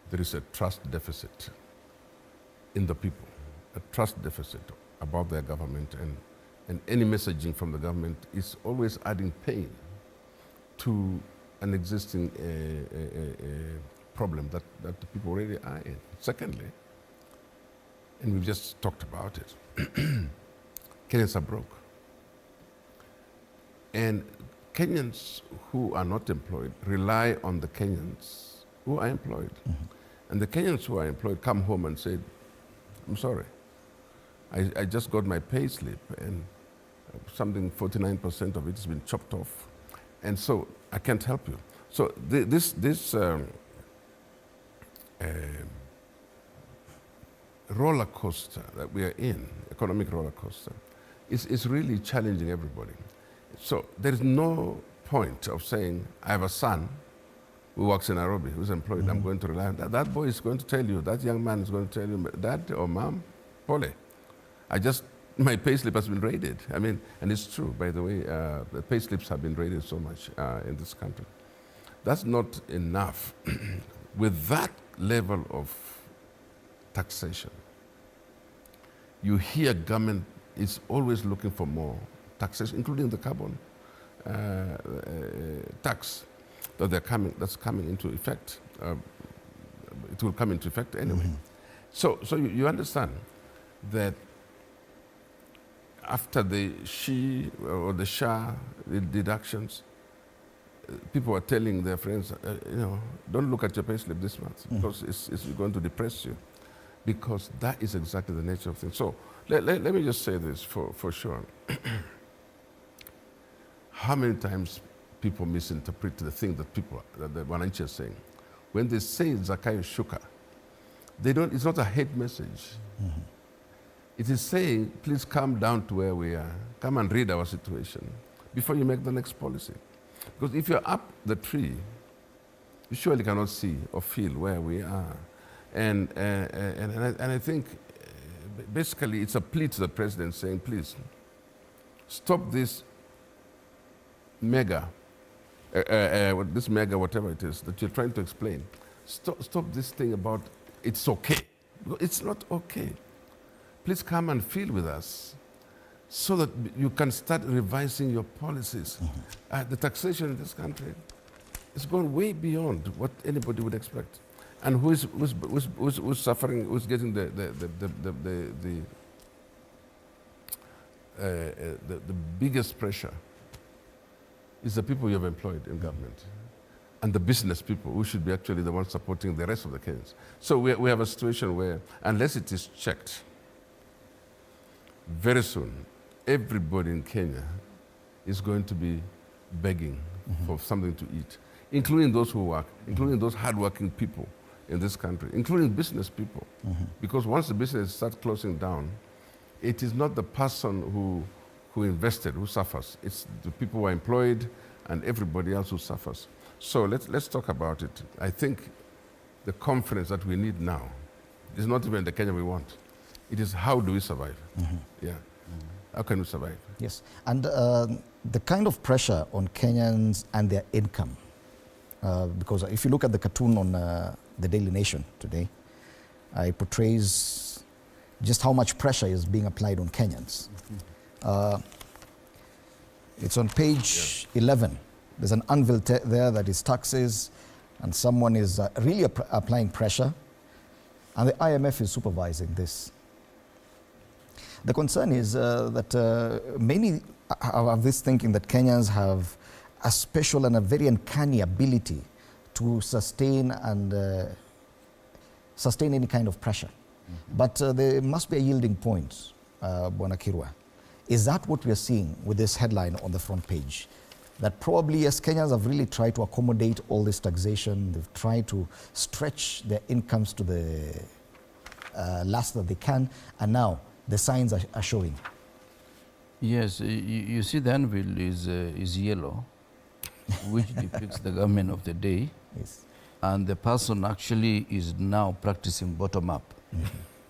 there is a trust deficit in the people, a trust deficit about their government, and any messaging from the government is always adding pain to an existing problem that the people already are in. Secondly, and we've just talked about it, Kenyans are broke. And Kenyans who are not employed rely on the Kenyans who are employed. And the Kenyans who are employed come home and say, I'm sorry, I just got my pay slip and something 49% of it has been chopped off. And so I can't help you. So this roller coaster that we are in, economic roller coaster, is really challenging everybody. So there is no point of saying, I have a son who works in Nairobi, who's employed, I'm going to rely on that. That boy is going to tell you, that young man is going to tell you, Dad or Mom, Pole, my pay slip has been raided. I mean, and it's true, by the way, the pay slips have been raided so much in this country. That's not enough. With that level of taxation, you hear government is always looking for more taxation, including the carbon tax that's coming into effect. It will come into effect anyway. So you understand that after the SHA deductions, people are telling their friends, don't look at your payslip this month because it's going to depress you, because that is exactly the nature of things. So let me just say this for sure. How many times people misinterpret the thing that the Wananchi are saying? When they say Zakayo Shuka, it's not a hate message. It is saying, please come down to where we are. Come and read our situation before you make the next policy. Because if you're up the tree, you surely cannot see or feel where we are. And I think basically it's a plea to the president saying, please, stop this mega, whatever it is that you're trying to explain. Stop this thing about it's okay. It's not okay. Please come and feel with us so that you can start revising your policies. The taxation in this country has gone way beyond what anybody would expect. And who's suffering, who's getting the biggest pressure is the people you have employed in government and the business people who should be actually the ones supporting the rest of the Kenyans. So we have a situation where, unless it is checked, very soon, everybody in Kenya is going to be begging for something to eat, including those who work, including those hardworking people in this country, including business people. Because once the business starts closing down, it is not the person who invested who suffers. It's the people who are employed and everybody else who suffers. So let's talk about it. I think the confidence that we need now is not even the Kenya we want. It is how do we survive? Yeah. How can we survive?
Yes. And the kind of pressure on Kenyans and their income, because if you look at the cartoon on the Daily Nation today, it portrays just how much pressure is being applied on Kenyans. It's on page 11. There's an anvil there that is taxes, and someone is really applying pressure, and the IMF is supervising this. The concern is that many have this thinking that Kenyans have a special and a very uncanny ability to sustain any kind of pressure. But there must be a yielding point, Bwana Kirwa. Is that what we are seeing with this headline on the front page? That probably, yes, Kenyans have really tried to accommodate all this taxation. They've tried to stretch their incomes to the last that they can, and now the signs are showing.
Yes, you see the anvil is yellow, which depicts the government of the day.
Yes.
and the person actually is now practicing bottom up.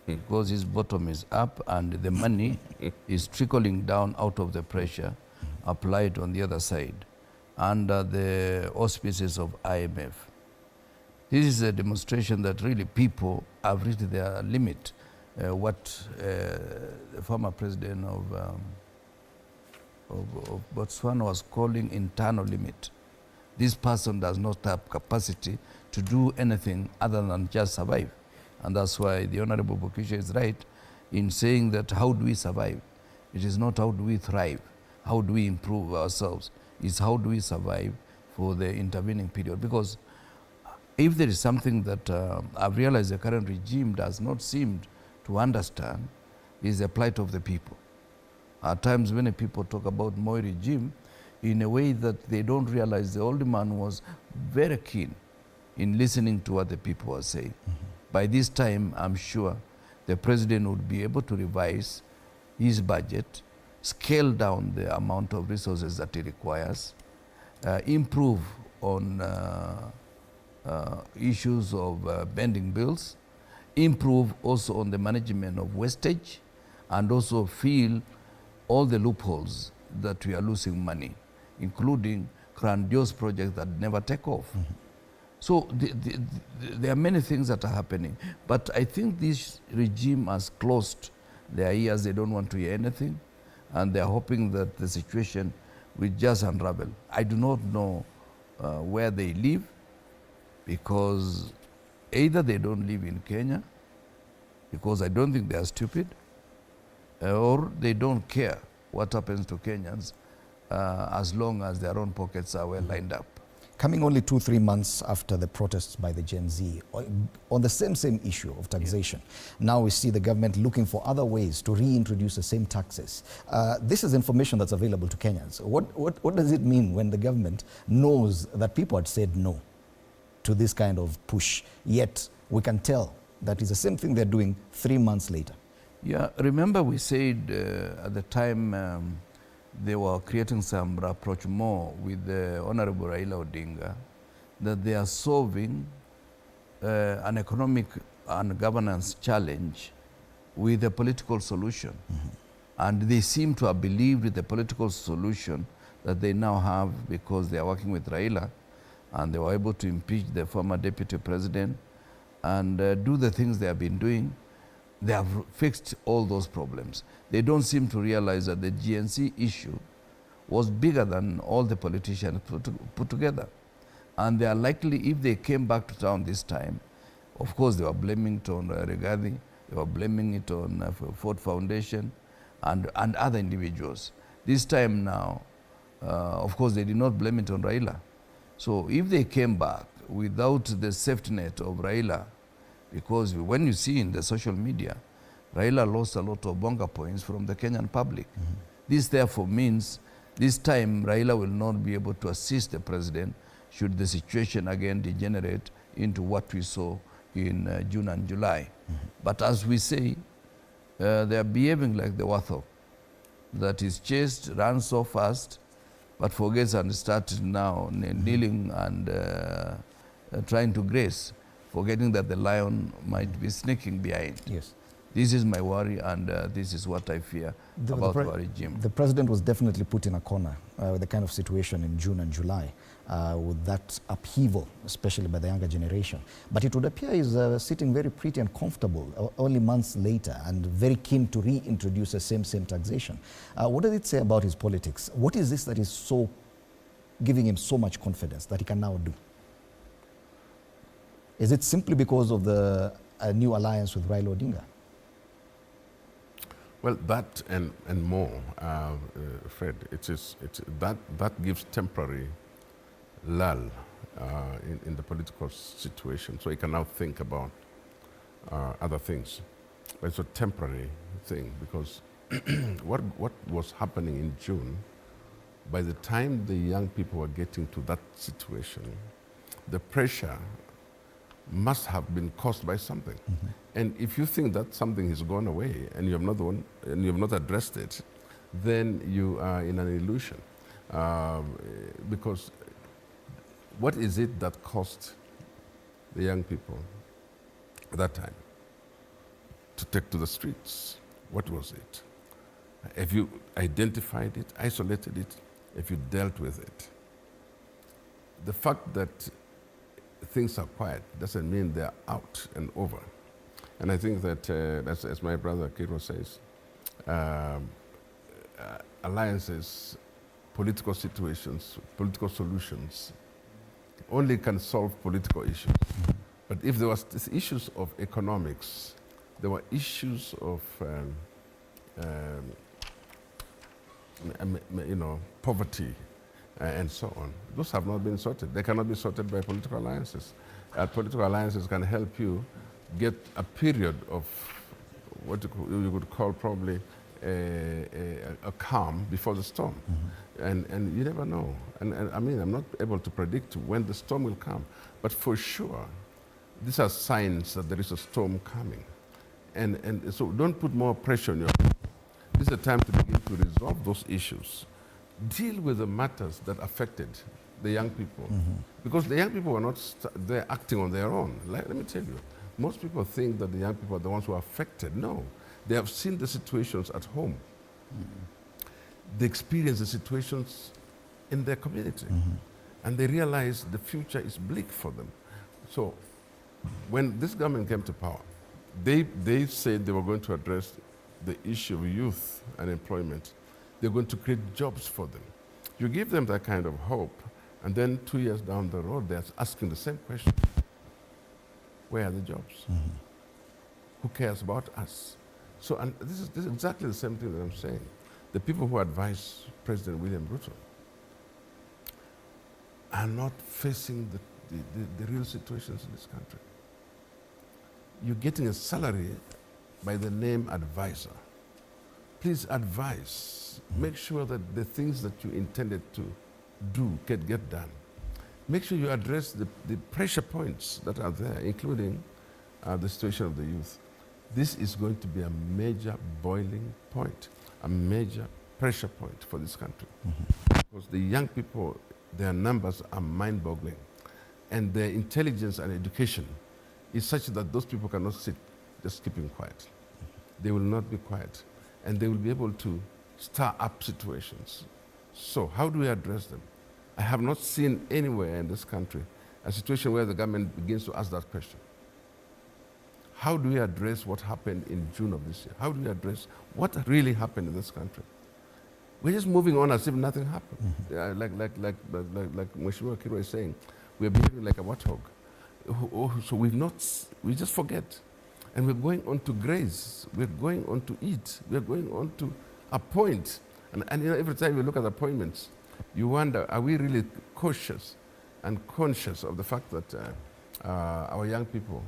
Because his bottom is up and the money is trickling down out of the pressure applied on the other side under the auspices of IMF. This is a demonstration that really people have reached their limit. What the former president of Botswana was calling internal limit. This person does not have capacity to do anything other than just survive. And that's why the Honorable Bokisha is right in saying that how do we survive? It is not how do we thrive, how do we improve ourselves, it's how do we survive for the intervening period. Because if there is something that I've realized the current regime does not seem to understand, is the plight of the people. At times many people talk about Moi regime in a way that they don't realize the old man was very keen in listening to what the people are saying. By this time, I'm sure the president would be able to revise his budget, scale down the amount of resources that he requires, improve on issues of bending bills, improve also on the management of wastage, and also fill all the loopholes that we are losing money, including grandiose projects that never take off. So there are many things that are happening, but I think this regime has closed their ears. They don't want to hear anything, and they're hoping that the situation will just unravel. I do not know where they live, because either they don't live in Kenya, because I don't think they are stupid, or they don't care what happens to Kenyans as long as their own pockets are well lined up.
Coming only 2-3 months after the protests by the Gen Z on the same issue of taxation, now we see the government looking for other ways to reintroduce the same taxes. This is information that's available to Kenyans. What does it mean when the government knows that people had said no to this kind of push, yet we can tell that is the same thing they're doing 3 months later?
Yeah, remember we said at the time they were creating some rapprochement with the Honorable Raila Odinga, that they are solving an economic and governance challenge with a political solution. And they seem to have believed the political solution that they now have, because they are working with Raila, and they were able to impeach the former deputy president and do the things they have been doing. They have fixed all those problems. They don't seem to realize that the GNC issue was bigger than all the politicians put together. And they are likely, if they came back to town this time, of course they were blaming it on Rigathi, they were blaming it on Ford Foundation and other individuals. This time now, of course they did not blame it on Raila. So if they came back without the safety net of Raila, because when you see in the social media, Raila lost a lot of bonga points from the Kenyan public. This therefore means this time Raila will not be able to assist the president should the situation again degenerate into what we saw in June and July. But as we say, they are behaving like the warthog that is chased, runs so fast, but forgets and starts now kneeling and trying to graze, forgetting that the lion might be sneaking behind.
Yes.
This is my worry, and this is what I fear about our regime.
The president was definitely put in a corner with the kind of situation in June and July with that upheaval, especially by the younger generation. But it would appear he's sitting very pretty and comfortable only months later, and very keen to reintroduce the same taxation. What does it say about his politics? What is this that is so giving him so much confidence that he can now do? Is it simply because of the new alliance with Raila Odinga?
Well, that and more, Fred. That gives temporary lull in the political situation, so he can now think about other things. But it's a temporary thing, because what was happening in June, by the time the young people were getting to that situation, the pressure must have been caused by something. And if you think that something has gone away and you have not addressed it, then you are in an illusion. Because what is it that caused the young people at that time to take to the streets? What was it? Have you identified it, isolated it? Have you dealt with it? The fact that things are quiet doesn't mean they're out and over. And I think that, as my brother Kiro says, alliances, political situations, political solutions only can solve political issues. But if there was issues of economics, there were issues of poverty and so on. Those have not been sorted. They cannot be sorted by political alliances. Political alliances can help you get a period of what you could call probably a calm before the storm. And you never know. And I mean, I'm not able to predict when the storm will come, but for sure, these are signs that there is a storm coming. And so don't put more pressure on your people. This is a time to begin to resolve those issues. Deal with the matters that affected the young people. Because the young people are not they're acting on their own. Let me tell you, most people think that the young people are the ones who are affected. No, they have seen the situations at home. They experience the situations in their community. And they realize the future is bleak for them. So when this government came to power, they said they were going to address the issue of youth and employment. They're going to create jobs for them. You give them that kind of hope, and then 2 years down the road, they're asking the same question. Where are the jobs? Who cares about us? So, and this is exactly the same thing that I'm saying. The people who advise President William Ruto are not facing the real situations in this country. You're getting a salary by the name advisor. Please advise. Make sure that the things that you intended to do get done. Make sure you address the pressure points that are there, including the situation of the youth. This is going to be a major boiling point, a major pressure point for this country. Because the young people, their numbers are mind-boggling. And their intelligence and education is such that those people cannot sit just keeping quiet. They will not be quiet. And they will be able to stir up situations. So how do we address them? I have not seen anywhere in this country a situation where the government begins to ask that question. How do we address what happened in June of this year? How do we address what really happened in this country? We're just moving on as if nothing happened. Like Mheshimiwa Kiro is saying, we're behaving like a watchdog. So we just forget. And we're going on to graze, we're going on to eat, we're going on to appoint. And you know, every time you look at appointments, you wonder, are we really cautious and conscious of the fact that our young people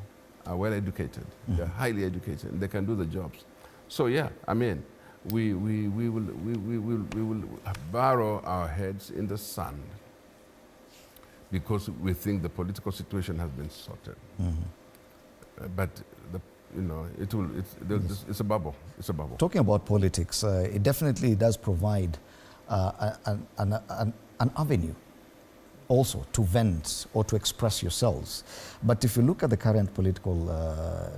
are well educated, they're highly educated, and they can do the jobs. So yeah, I mean, we will burrow our heads in the sand because we think the political situation has been sorted. But it's a bubble. It's a bubble.
Talking about politics, it definitely does provide an avenue also to vent or to express yourselves. But if you look at the current political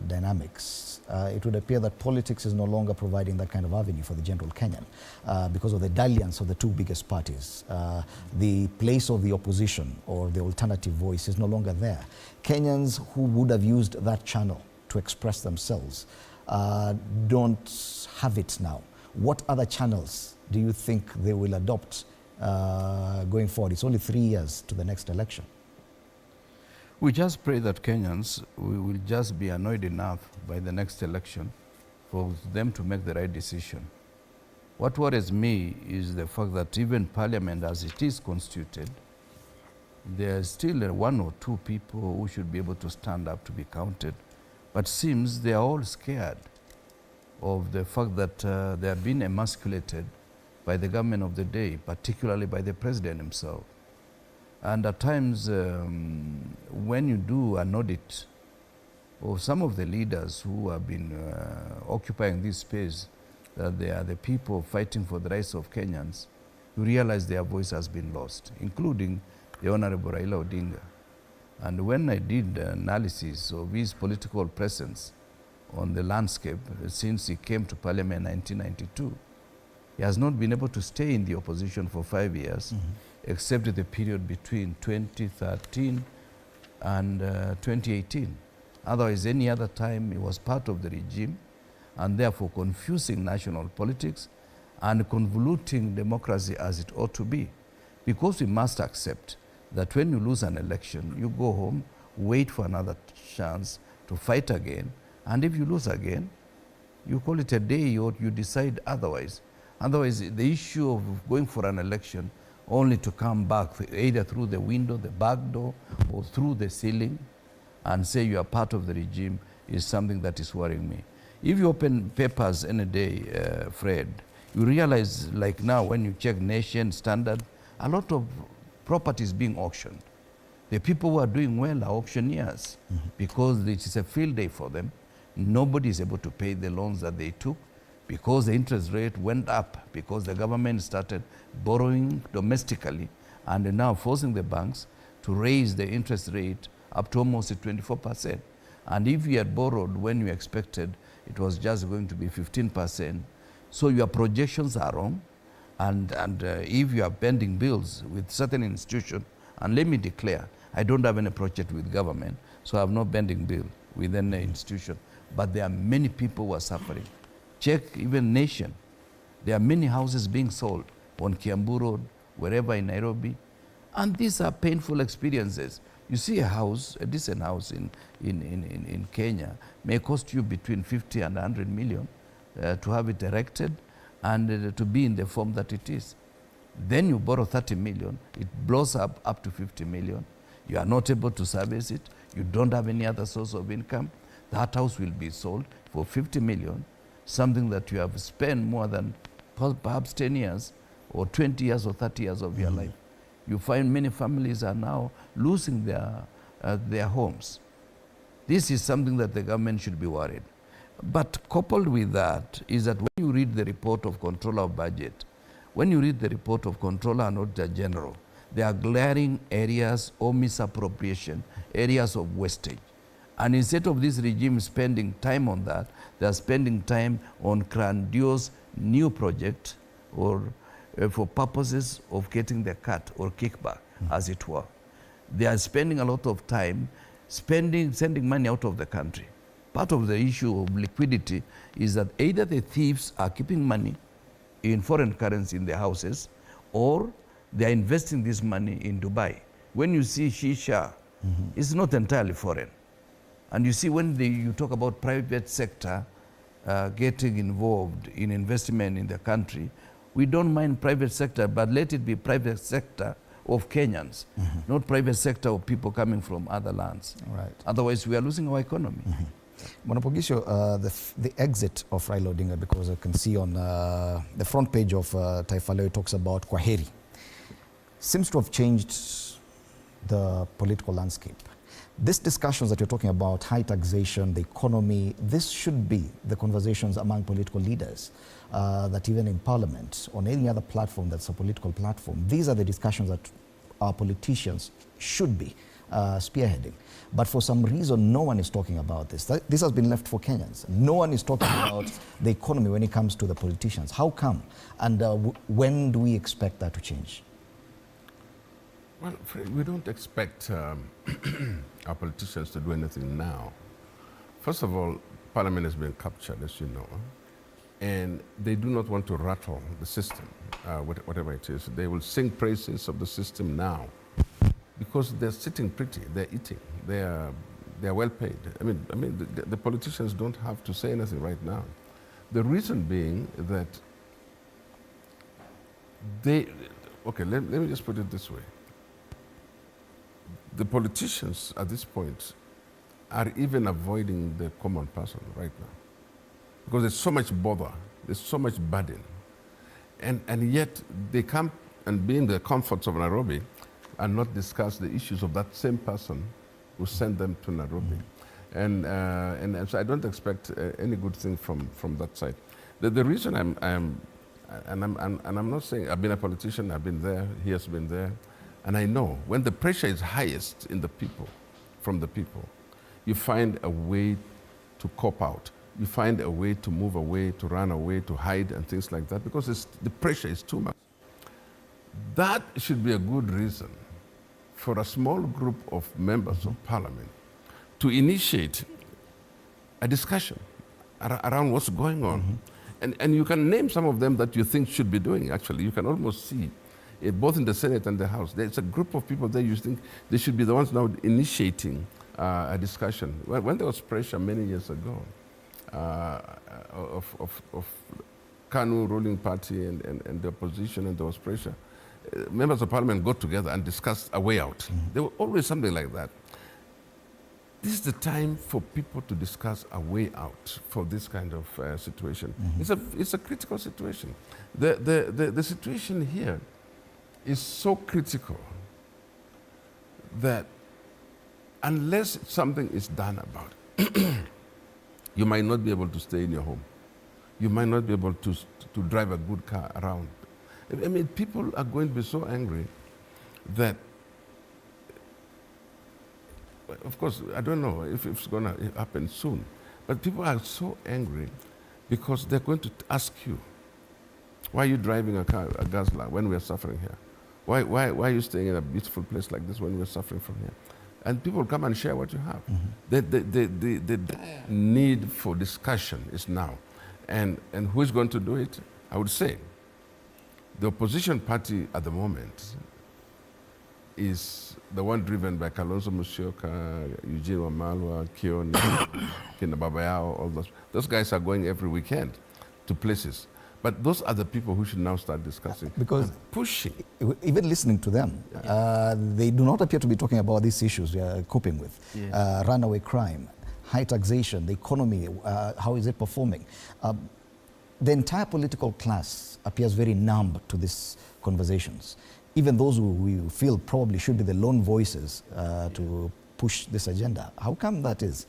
dynamics, it would appear that politics is no longer providing that kind of avenue for the general Kenyan because of the dalliance of the two biggest parties. The place of the opposition or the alternative voice is no longer there. Kenyans who would have used that channel to express themselves don't have it now. What other channels do you think they will adopt going forward? It's only 3 years to the next election.
We just pray that Kenyans will just be annoyed enough by the next election for them to make the right decision. What worries me is the fact that even Parliament as it is constituted, there are still 1 or 2 people who should be able to stand up to be counted, but seems they are all scared of the fact that they are being emasculated by the government of the day, particularly by the president himself. And at times, when you do an audit of some of the leaders who have been occupying this space, that they are the people fighting for the rights of Kenyans, you realize their voice has been lost, including the Honorable Raila Odinga. And when I did analysis of his political presence on the landscape since he came to parliament in 1992, he has not been able to stay in the opposition for 5 years, except the period between 2013 and 2018. Otherwise, any other time he was part of the regime and therefore confusing national politics and convoluting democracy as it ought to be. Because we must accept that when you lose an election, you go home, wait for another chance to fight again, and if you lose again, you call it a day or you decide otherwise. Otherwise, the issue of going for an election only to come back either through the window, the back door, or through the ceiling and say you are part of the regime is something that is worrying me. If you open papers any day, Fred, you realize, like now when you check Nation, Standard, a lot of properties being auctioned. The people who are doing well are auctioneers because it is a field day for them. Nobody is able to pay the loans that they took because the interest rate went up because the government started borrowing domestically and now forcing the banks to raise the interest rate up to almost 24%. And if you had borrowed when you expected it was just going to be 15%, so your projections are wrong. And if you are pending bills with certain institution, and let me declare, I don't have any project with government, so I have no pending bill with any institution. But there are many people who are suffering. Check even Nation. There are many houses being sold on Kiambu Road, wherever in Nairobi. And these are painful experiences. You see a house, a decent house in Kenya, may cost you between 50 and 100 million to have it erected and to be in the form that it is. Then you borrow 30 million, it blows up to 50 million. You are not able to service it. You don't have any other source of income. That house will be sold for 50 million, something that you have spent more than perhaps 10 years or 20 years or 30 years of your life. You find many families are now losing their homes. This is something that the government should be worried. But coupled with that is that when you read the report of Controller of Budget, when you read the report of Controller and Auditor General, there are glaring areas of misappropriation, areas of wastage. And instead of this regime spending time on that, they are spending time on grandiose new project or for purposes of getting the cut or kickback, as it were. They are spending a lot of time sending money out of the country. Part of the issue of liquidity is that either the thieves are keeping money in foreign currency in their houses, or they are investing this money in Dubai. When you see shisha, it's not entirely foreign. And you see when you talk about private sector getting involved in investment in the country, we don't mind private sector, but let it be private sector of Kenyans, not private sector of people coming from other lands.
Right.
Otherwise, we are losing our economy.
Mwanapogisho, the exit of Raila Odinga, because I can see on the front page of Taifa Leo, it talks about Kwaheri, seems to have changed the political landscape. These discussions that you're talking about, high taxation, the economy, this should be the conversations among political leaders, that even in parliament, on any other platform that's a political platform, these are the discussions that our politicians should be spearheading. But for some reason, no one is talking about this. This has been left for Kenyans. No one is talking about the economy when it comes to the politicians. How come? And when do we expect that to change?
Well, we don't expect our politicians to do anything now. First of all, Parliament has been captured, as you know, and they do not want to rattle the system, whatever it is. They will sing praises of the system now because they're sitting pretty, they're eating, they're well paid. I mean, the politicians don't have to say anything right now. The reason being that let me just put it this way. The politicians at this point are even avoiding the common person right now because there's so much bother, there's so much burden. And yet they come and be in the comforts of Nairobi and not discuss the issues of that same person who sent them to Nairobi. And so I don't expect any good thing from that side. The reason I'm not saying I've been a politician, I've been there, he has been there, and I know when the pressure is highest in the people, from the people, you find a way to cop out. You find a way to move away, to run away, to hide and things like that because the pressure is too much. That should be a good reason for a small group of members of parliament to initiate a discussion around what's going on. And you can name some of them that you think should be doing, actually. You can almost see it both in the Senate and the House. There's a group of people there you think they should be the ones now initiating a discussion. When there was pressure many years ago of KANU ruling party and the opposition, and there was pressure, members of parliament got together and discussed a way out. There was always something like that. This is the time for people to discuss a way out for this kind of situation. It's a critical situation. The situation here is so critical that unless something is done about it, you might not be able to stay in your home. You might not be able to drive a good car around. I mean, people are going to be so angry that, of course, I don't know if it's going to happen soon, but people are so angry because they're going to ask you, why are you driving a car, a Gazla, when we're suffering here? Why are you staying in a beautiful place like this when we're suffering from here? And people come and share what you have. The need for discussion is now. And who is going to do it? I would say the opposition party at the moment is the one driven by Kalonzo Musyoka, Eugene Wamalwa, Kioni, Kinababayao, all those. Those guys are going every weekend to places. But those are the people who should now start discussing.
Because
pushing.
Even listening to them, they do not appear to be talking about these issues we are coping with.
Yes.
Runaway crime, high taxation, the economy, how is it performing? The entire political class appears very numb to these conversations. Even those who we feel probably should be the lone voices to push this agenda. How come that is?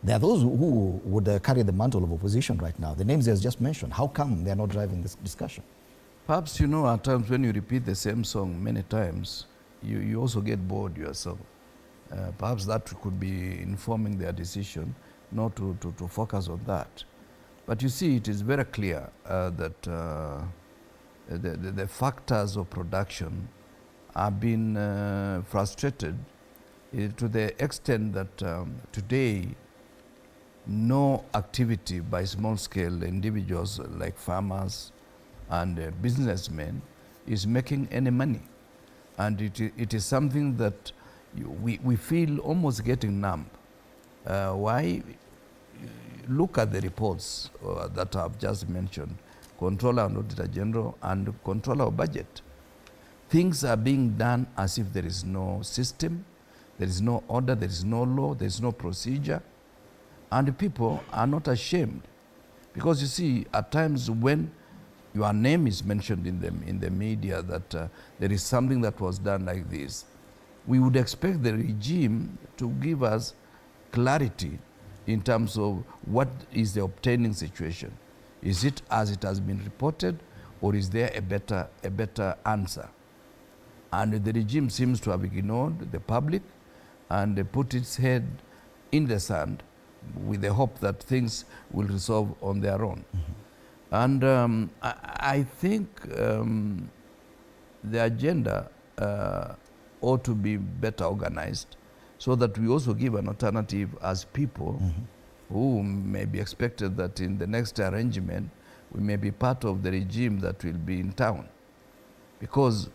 There are those who would carry the mantle of opposition right now. The names he has just mentioned. How come they're not driving this discussion?
Perhaps, you know, at times when you repeat the same song many times, you also get bored yourself. Perhaps that could be informing their decision not to focus on that. But you see, it is very clear that the factors of production have been frustrated to the extent that today no activity by small-scale individuals like farmers and businessmen is making any money. And it is something that we feel almost getting numb. Why? Look at the reports that I've just mentioned, Controller and Auditor General and Controller of Budget. Things are being done as if there is no system, there is no order, there is no law, there is no procedure. And people are not ashamed. Because you see, at times when your name is mentioned in the media that there is something that was done like this, we would expect the regime to give us clarity in terms of what is the obtaining situation. Is it as it has been reported, or is there a better answer? And the regime seems to have ignored the public and put its head in the sand with the hope that things will resolve on their own. And I think the agenda ought to be better organized so that we also give an alternative as people who may be expected that in the next arrangement we may be part of the regime that will be in town. Because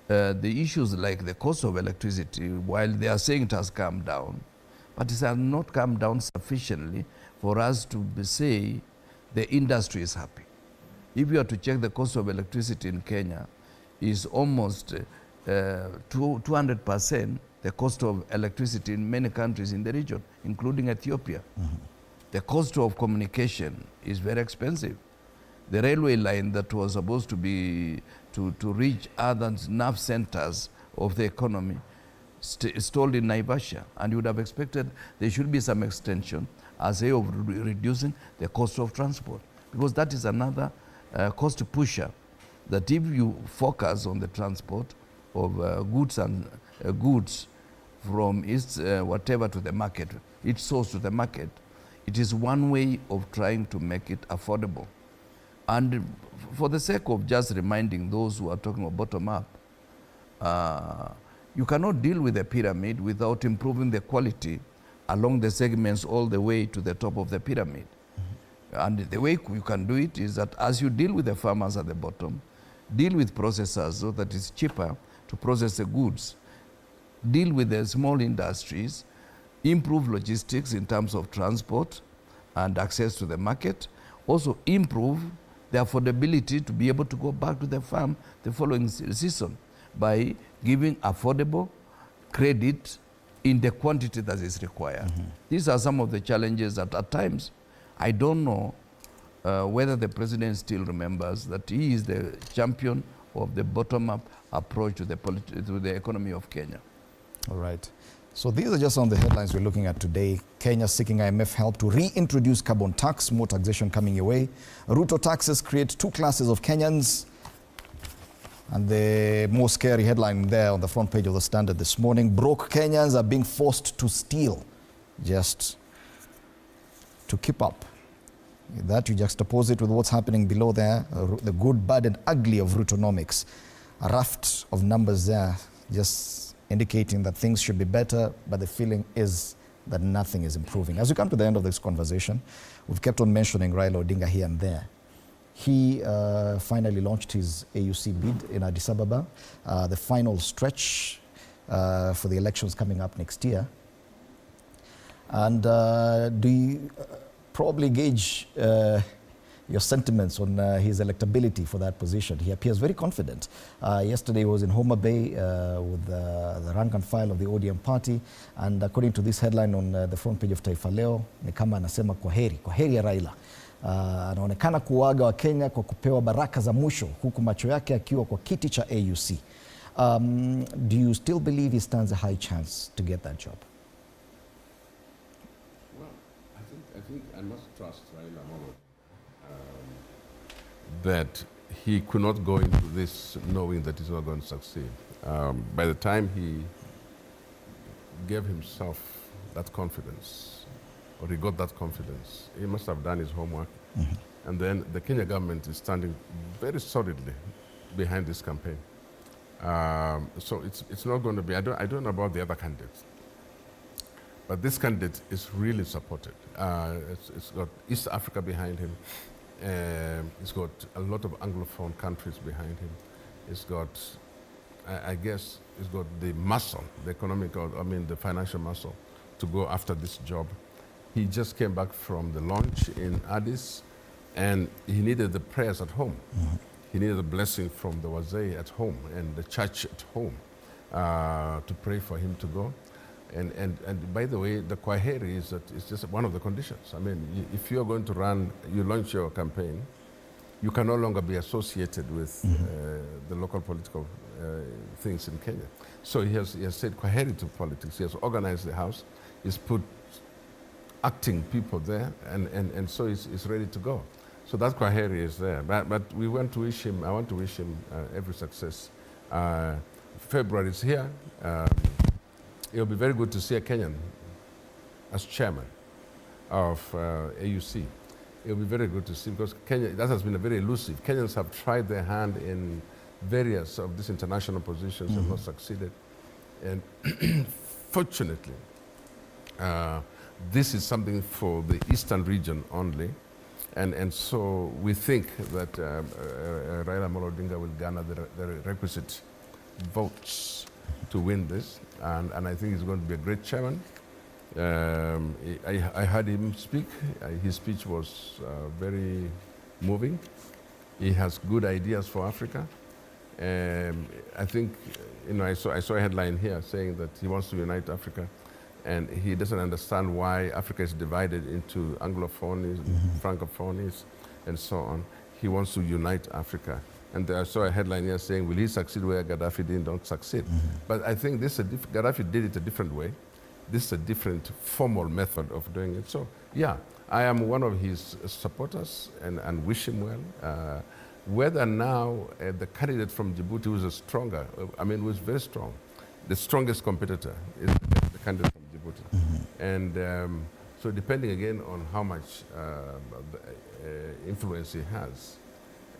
the issues like the cost of electricity, while they are saying it has come down, but it has not come down sufficiently for us to say the industry is happy. If you are to check the cost of electricity in Kenya, is almost 200% the cost of electricity in many countries in the region, including Ethiopia. The cost of communication is very expensive. The railway line that was supposed to be to reach other nerve centers of the economy stalled in Naivasha, and you would have expected there should be some extension as a way of reducing the cost of transport, because that is another cost pusher, that if you focus on the transport of goods from its whatever to the market, its source to the market, it is one way of trying to make it affordable. And for the sake of just reminding those who are talking about bottom-up, you cannot deal with a pyramid without improving the quality along the segments all the way to the top of the pyramid. And the way you can do it is that as you deal with the farmers at the bottom, deal with processors so that it's cheaper to process the goods, deal with the small industries, improve logistics in terms of transport and access to the market, also improve the affordability to be able to go back to the farm the following season by giving affordable credit in the quantity that is required. These are some of the challenges that at times I don't know whether the president still remembers that he is the champion of the bottom-up approach to the economy of Kenya.
All right. So these are just some of the headlines we're looking at today. Kenya seeking IMF help to reintroduce carbon tax, more taxation coming your way. Ruto taxes create two classes of Kenyans. And the more scary headline there on the front page of the Standard this morning, broke Kenyans are being forced to steal just to keep up. That you juxtapose it with what's happening below there, the good, bad and ugly of Rutonomics. A raft of numbers there just indicating that things should be better, but the feeling is that nothing is improving. As we come to the end of this conversation, we've kept on mentioning Raila Odinga here and there. He finally launched his AUC bid in Addis Ababa, the final stretch for the elections coming up next year. And do you probably gauge your sentiments on his electability for that position? He appears very confident. Yesterday he was in Homa Bay with the rank and file of the ODM party, and according to this headline on the front page of Taifa Leo, ni kama anasema kwaheri ya Raila. Anaonekana kuaga wa Kenya kwa kupewa baraka za mwisho huku macho yake akiwa kwa kiti cha AUC. Do you still believe he stands a high chance to get that job?
Well, I think I must trust Raila Amolo that he could not go into this knowing that he's not going to succeed. By the time he gave himself that confidence, or he got that confidence, he must have done his homework. And then the Kenya government is standing very solidly behind this campaign. So it's not going to be, I don't know about the other candidates, but this candidate is really supported. It's got East Africa behind him. It's got a lot of Anglophone countries behind him. It's got, I guess, it's got the muscle, the economic, the financial muscle to go after this job. He just came back from the launch in Addis, and he needed the prayers at home. He needed a blessing from the Wazee at home and the church at home to pray for him to go. And by the way, the kwaheri is that it's just one of the conditions. I mean, if you're going to you launch your campaign, you can no longer be associated with the local political things in Kenya. So he has said kwaheri to politics. He has organized the house. He's put acting people there, and so he's ready to go. So that kwaheri is there. But we want to wish him, I want to wish him every success. February is here. It'll be very good to see a Kenyan as chairman of AUC. It'll be very good to see, because Kenya, that has been a very elusive. Kenyans have tried their hand in various of these international positions and not succeeded. And fortunately, this is something for the eastern region only. And so we think that Raila Amolo Odinga will garner the requisite votes to win this. And I think he's going to be a great chairman. I heard him speak. His speech was very moving. He has good ideas for Africa. I think, I saw a headline here saying that he wants to unite Africa, and he doesn't understand why Africa is divided into Anglophonies, Francophonies, and so on. He wants to unite Africa. And I saw a headline here saying, will he succeed where Gaddafi did not succeed? But I think Gaddafi did it a different way. This is a different formal method of doing it. So, yeah, I am one of his supporters and wish him well. Whether now the candidate from Djibouti who is was very strong, the strongest competitor is the candidate from Djibouti. And so depending again on how much influence he has,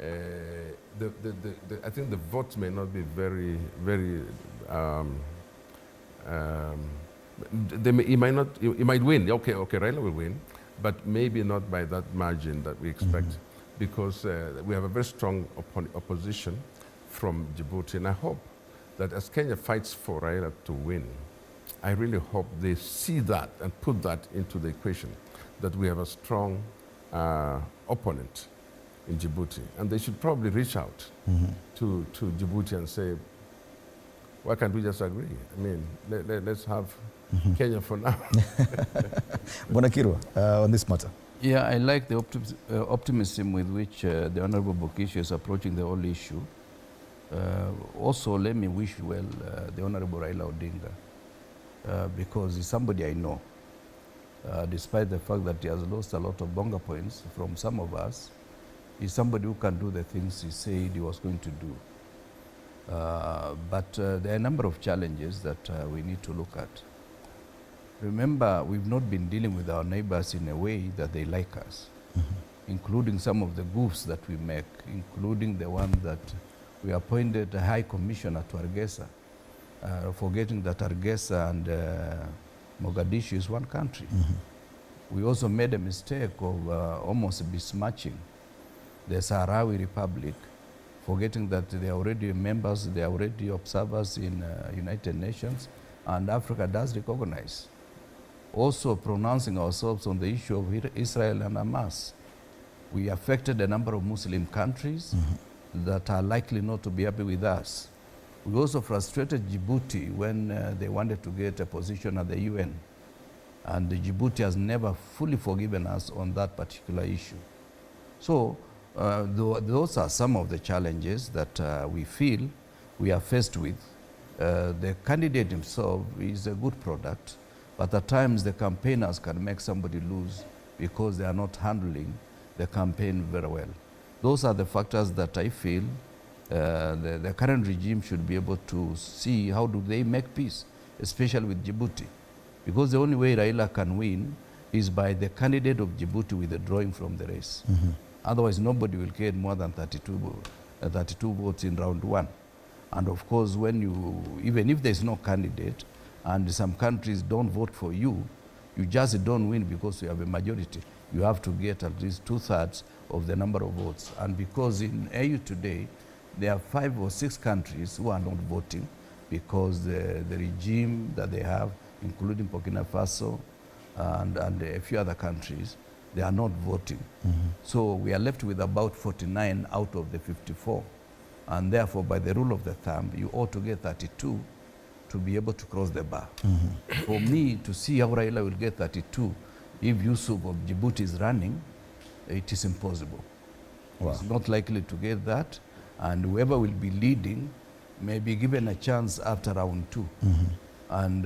I think the votes may not be very, very. He might win. Okay, Raila will win, but maybe not by that margin that we expect, because we have a very strong opposition from Djibouti, and I hope that as Kenya fights for Raila to win, I really hope they see that and put that into the equation, that we have a strong opponent in Djibouti, and they should probably reach out to Djibouti and say, why can't we just agree? I mean, let's have Kenya for now.
Bwana Kirwa, on this matter.
Yeah, I like the optimism with which the Honorable Bokisho is approaching the whole issue. Also, let me wish well the Honorable Raila Odinga, because he's somebody I know. Despite the fact that he has lost a lot of bonga points from some of us, he's somebody who can do the things he said he was going to do. But there are a number of challenges that we need to look at. Remember, we've not been dealing with our neighbors in a way that they like us, including some of the goofs that we make, including the one that we appointed a High Commissioner to Hargeisa, forgetting that Hargeisa and Mogadishu is one country. We also made a mistake of almost besmirching the Sahrawi Republic, forgetting that they are already members, they are already observers in United Nations, and Africa does recognize. Also pronouncing ourselves on the issue of Israel and Hamas. We affected a number of Muslim countries that are likely not to be happy with us. We also frustrated Djibouti when they wanted to get a position at the UN. And Djibouti has never fully forgiven us on that particular issue. So those are some of the challenges that we feel we are faced with. The candidate himself is a good product, but at times the campaigners can make somebody lose because they are not handling the campaign very well. Those are the factors that I feel the current regime should be able to see how do they make peace, especially with Djibouti. Because the only way Raila can win is by the candidate of Djibouti withdrawing from the race. Otherwise, nobody will get more than 32 votes in round one. And of course, even if there's no candidate and some countries don't vote for you, you just don't win because you have a majority. You have to get at least 2/3 of the number of votes. And because in AU today, there are 5 or 6 countries who are not voting because the regime that they have, including Burkina Faso and a few other countries, they are not voting. So we are left with about 49 out of the 54. And therefore, by the rule of the thumb, you ought to get 32 to be able to cross the bar. For me, to see how Raila will get 32, if Yusuf of Djibouti is running, it is impossible. Wow. He's not likely to get that. And whoever will be leading may be given a chance after round 2. And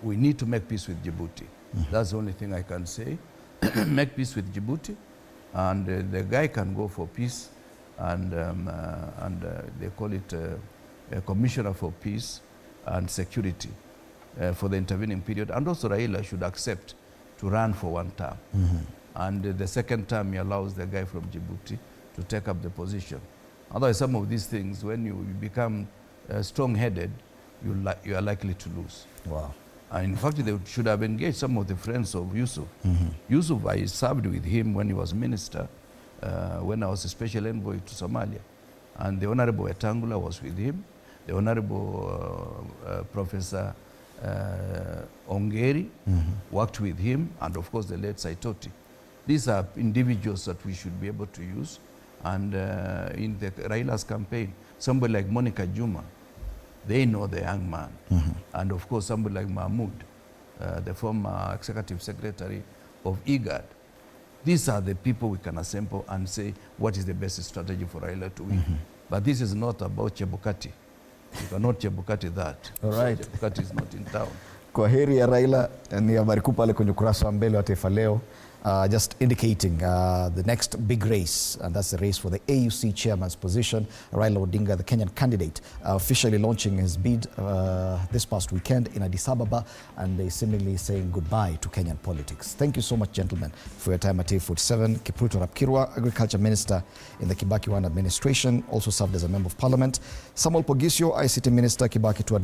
we need to make peace with Djibouti. That's the only thing I can say. Make peace with Djibouti, and the guy can go for peace, and they call it a commissioner for peace and security for the intervening period. And also Raila should accept to run for 1 term. And the second term he allows the guy from Djibouti to take up the position. Otherwise, some of these things, when you become strong-headed, you are likely to lose.
Wow.
And in fact, they should have engaged some of the friends of Yusuf. Yusuf, I served with him when he was minister, when I was a special envoy to Somalia. And the Honorable Etangula was with him. The Honorable Professor Ongeri worked with him, and of course the late Saitoti. These are individuals that we should be able to use. And in the Raila's campaign, somebody like Monica Juma, they know the young man. And of course, somebody like Mahmoud, the former executive secretary of IGAD. These are the people we can assemble and say, what is the best strategy for Raila to win? But this is not about Chebukati. You cannot Chebukati that.
All right.
Chebukati is not in town.
Kwa heri ya Raila ni habari kuu pale kwenye ukurasa wa mbele wa Taifa Leo. just indicating the next big race, and that's the race for the AUC chairman's position. Raila Odinga, the Kenyan candidate, officially launching his bid this past weekend in Addis Ababa, and is seemingly saying goodbye to Kenyan politics. Thank you so much, gentlemen, for your time at A47. Kipruto Rapkirwa, Agriculture Minister in the Kibaki 1 administration, also served as a Member of Parliament. Samuel Pogisio, ICT Minister, Kibaki 2 administration.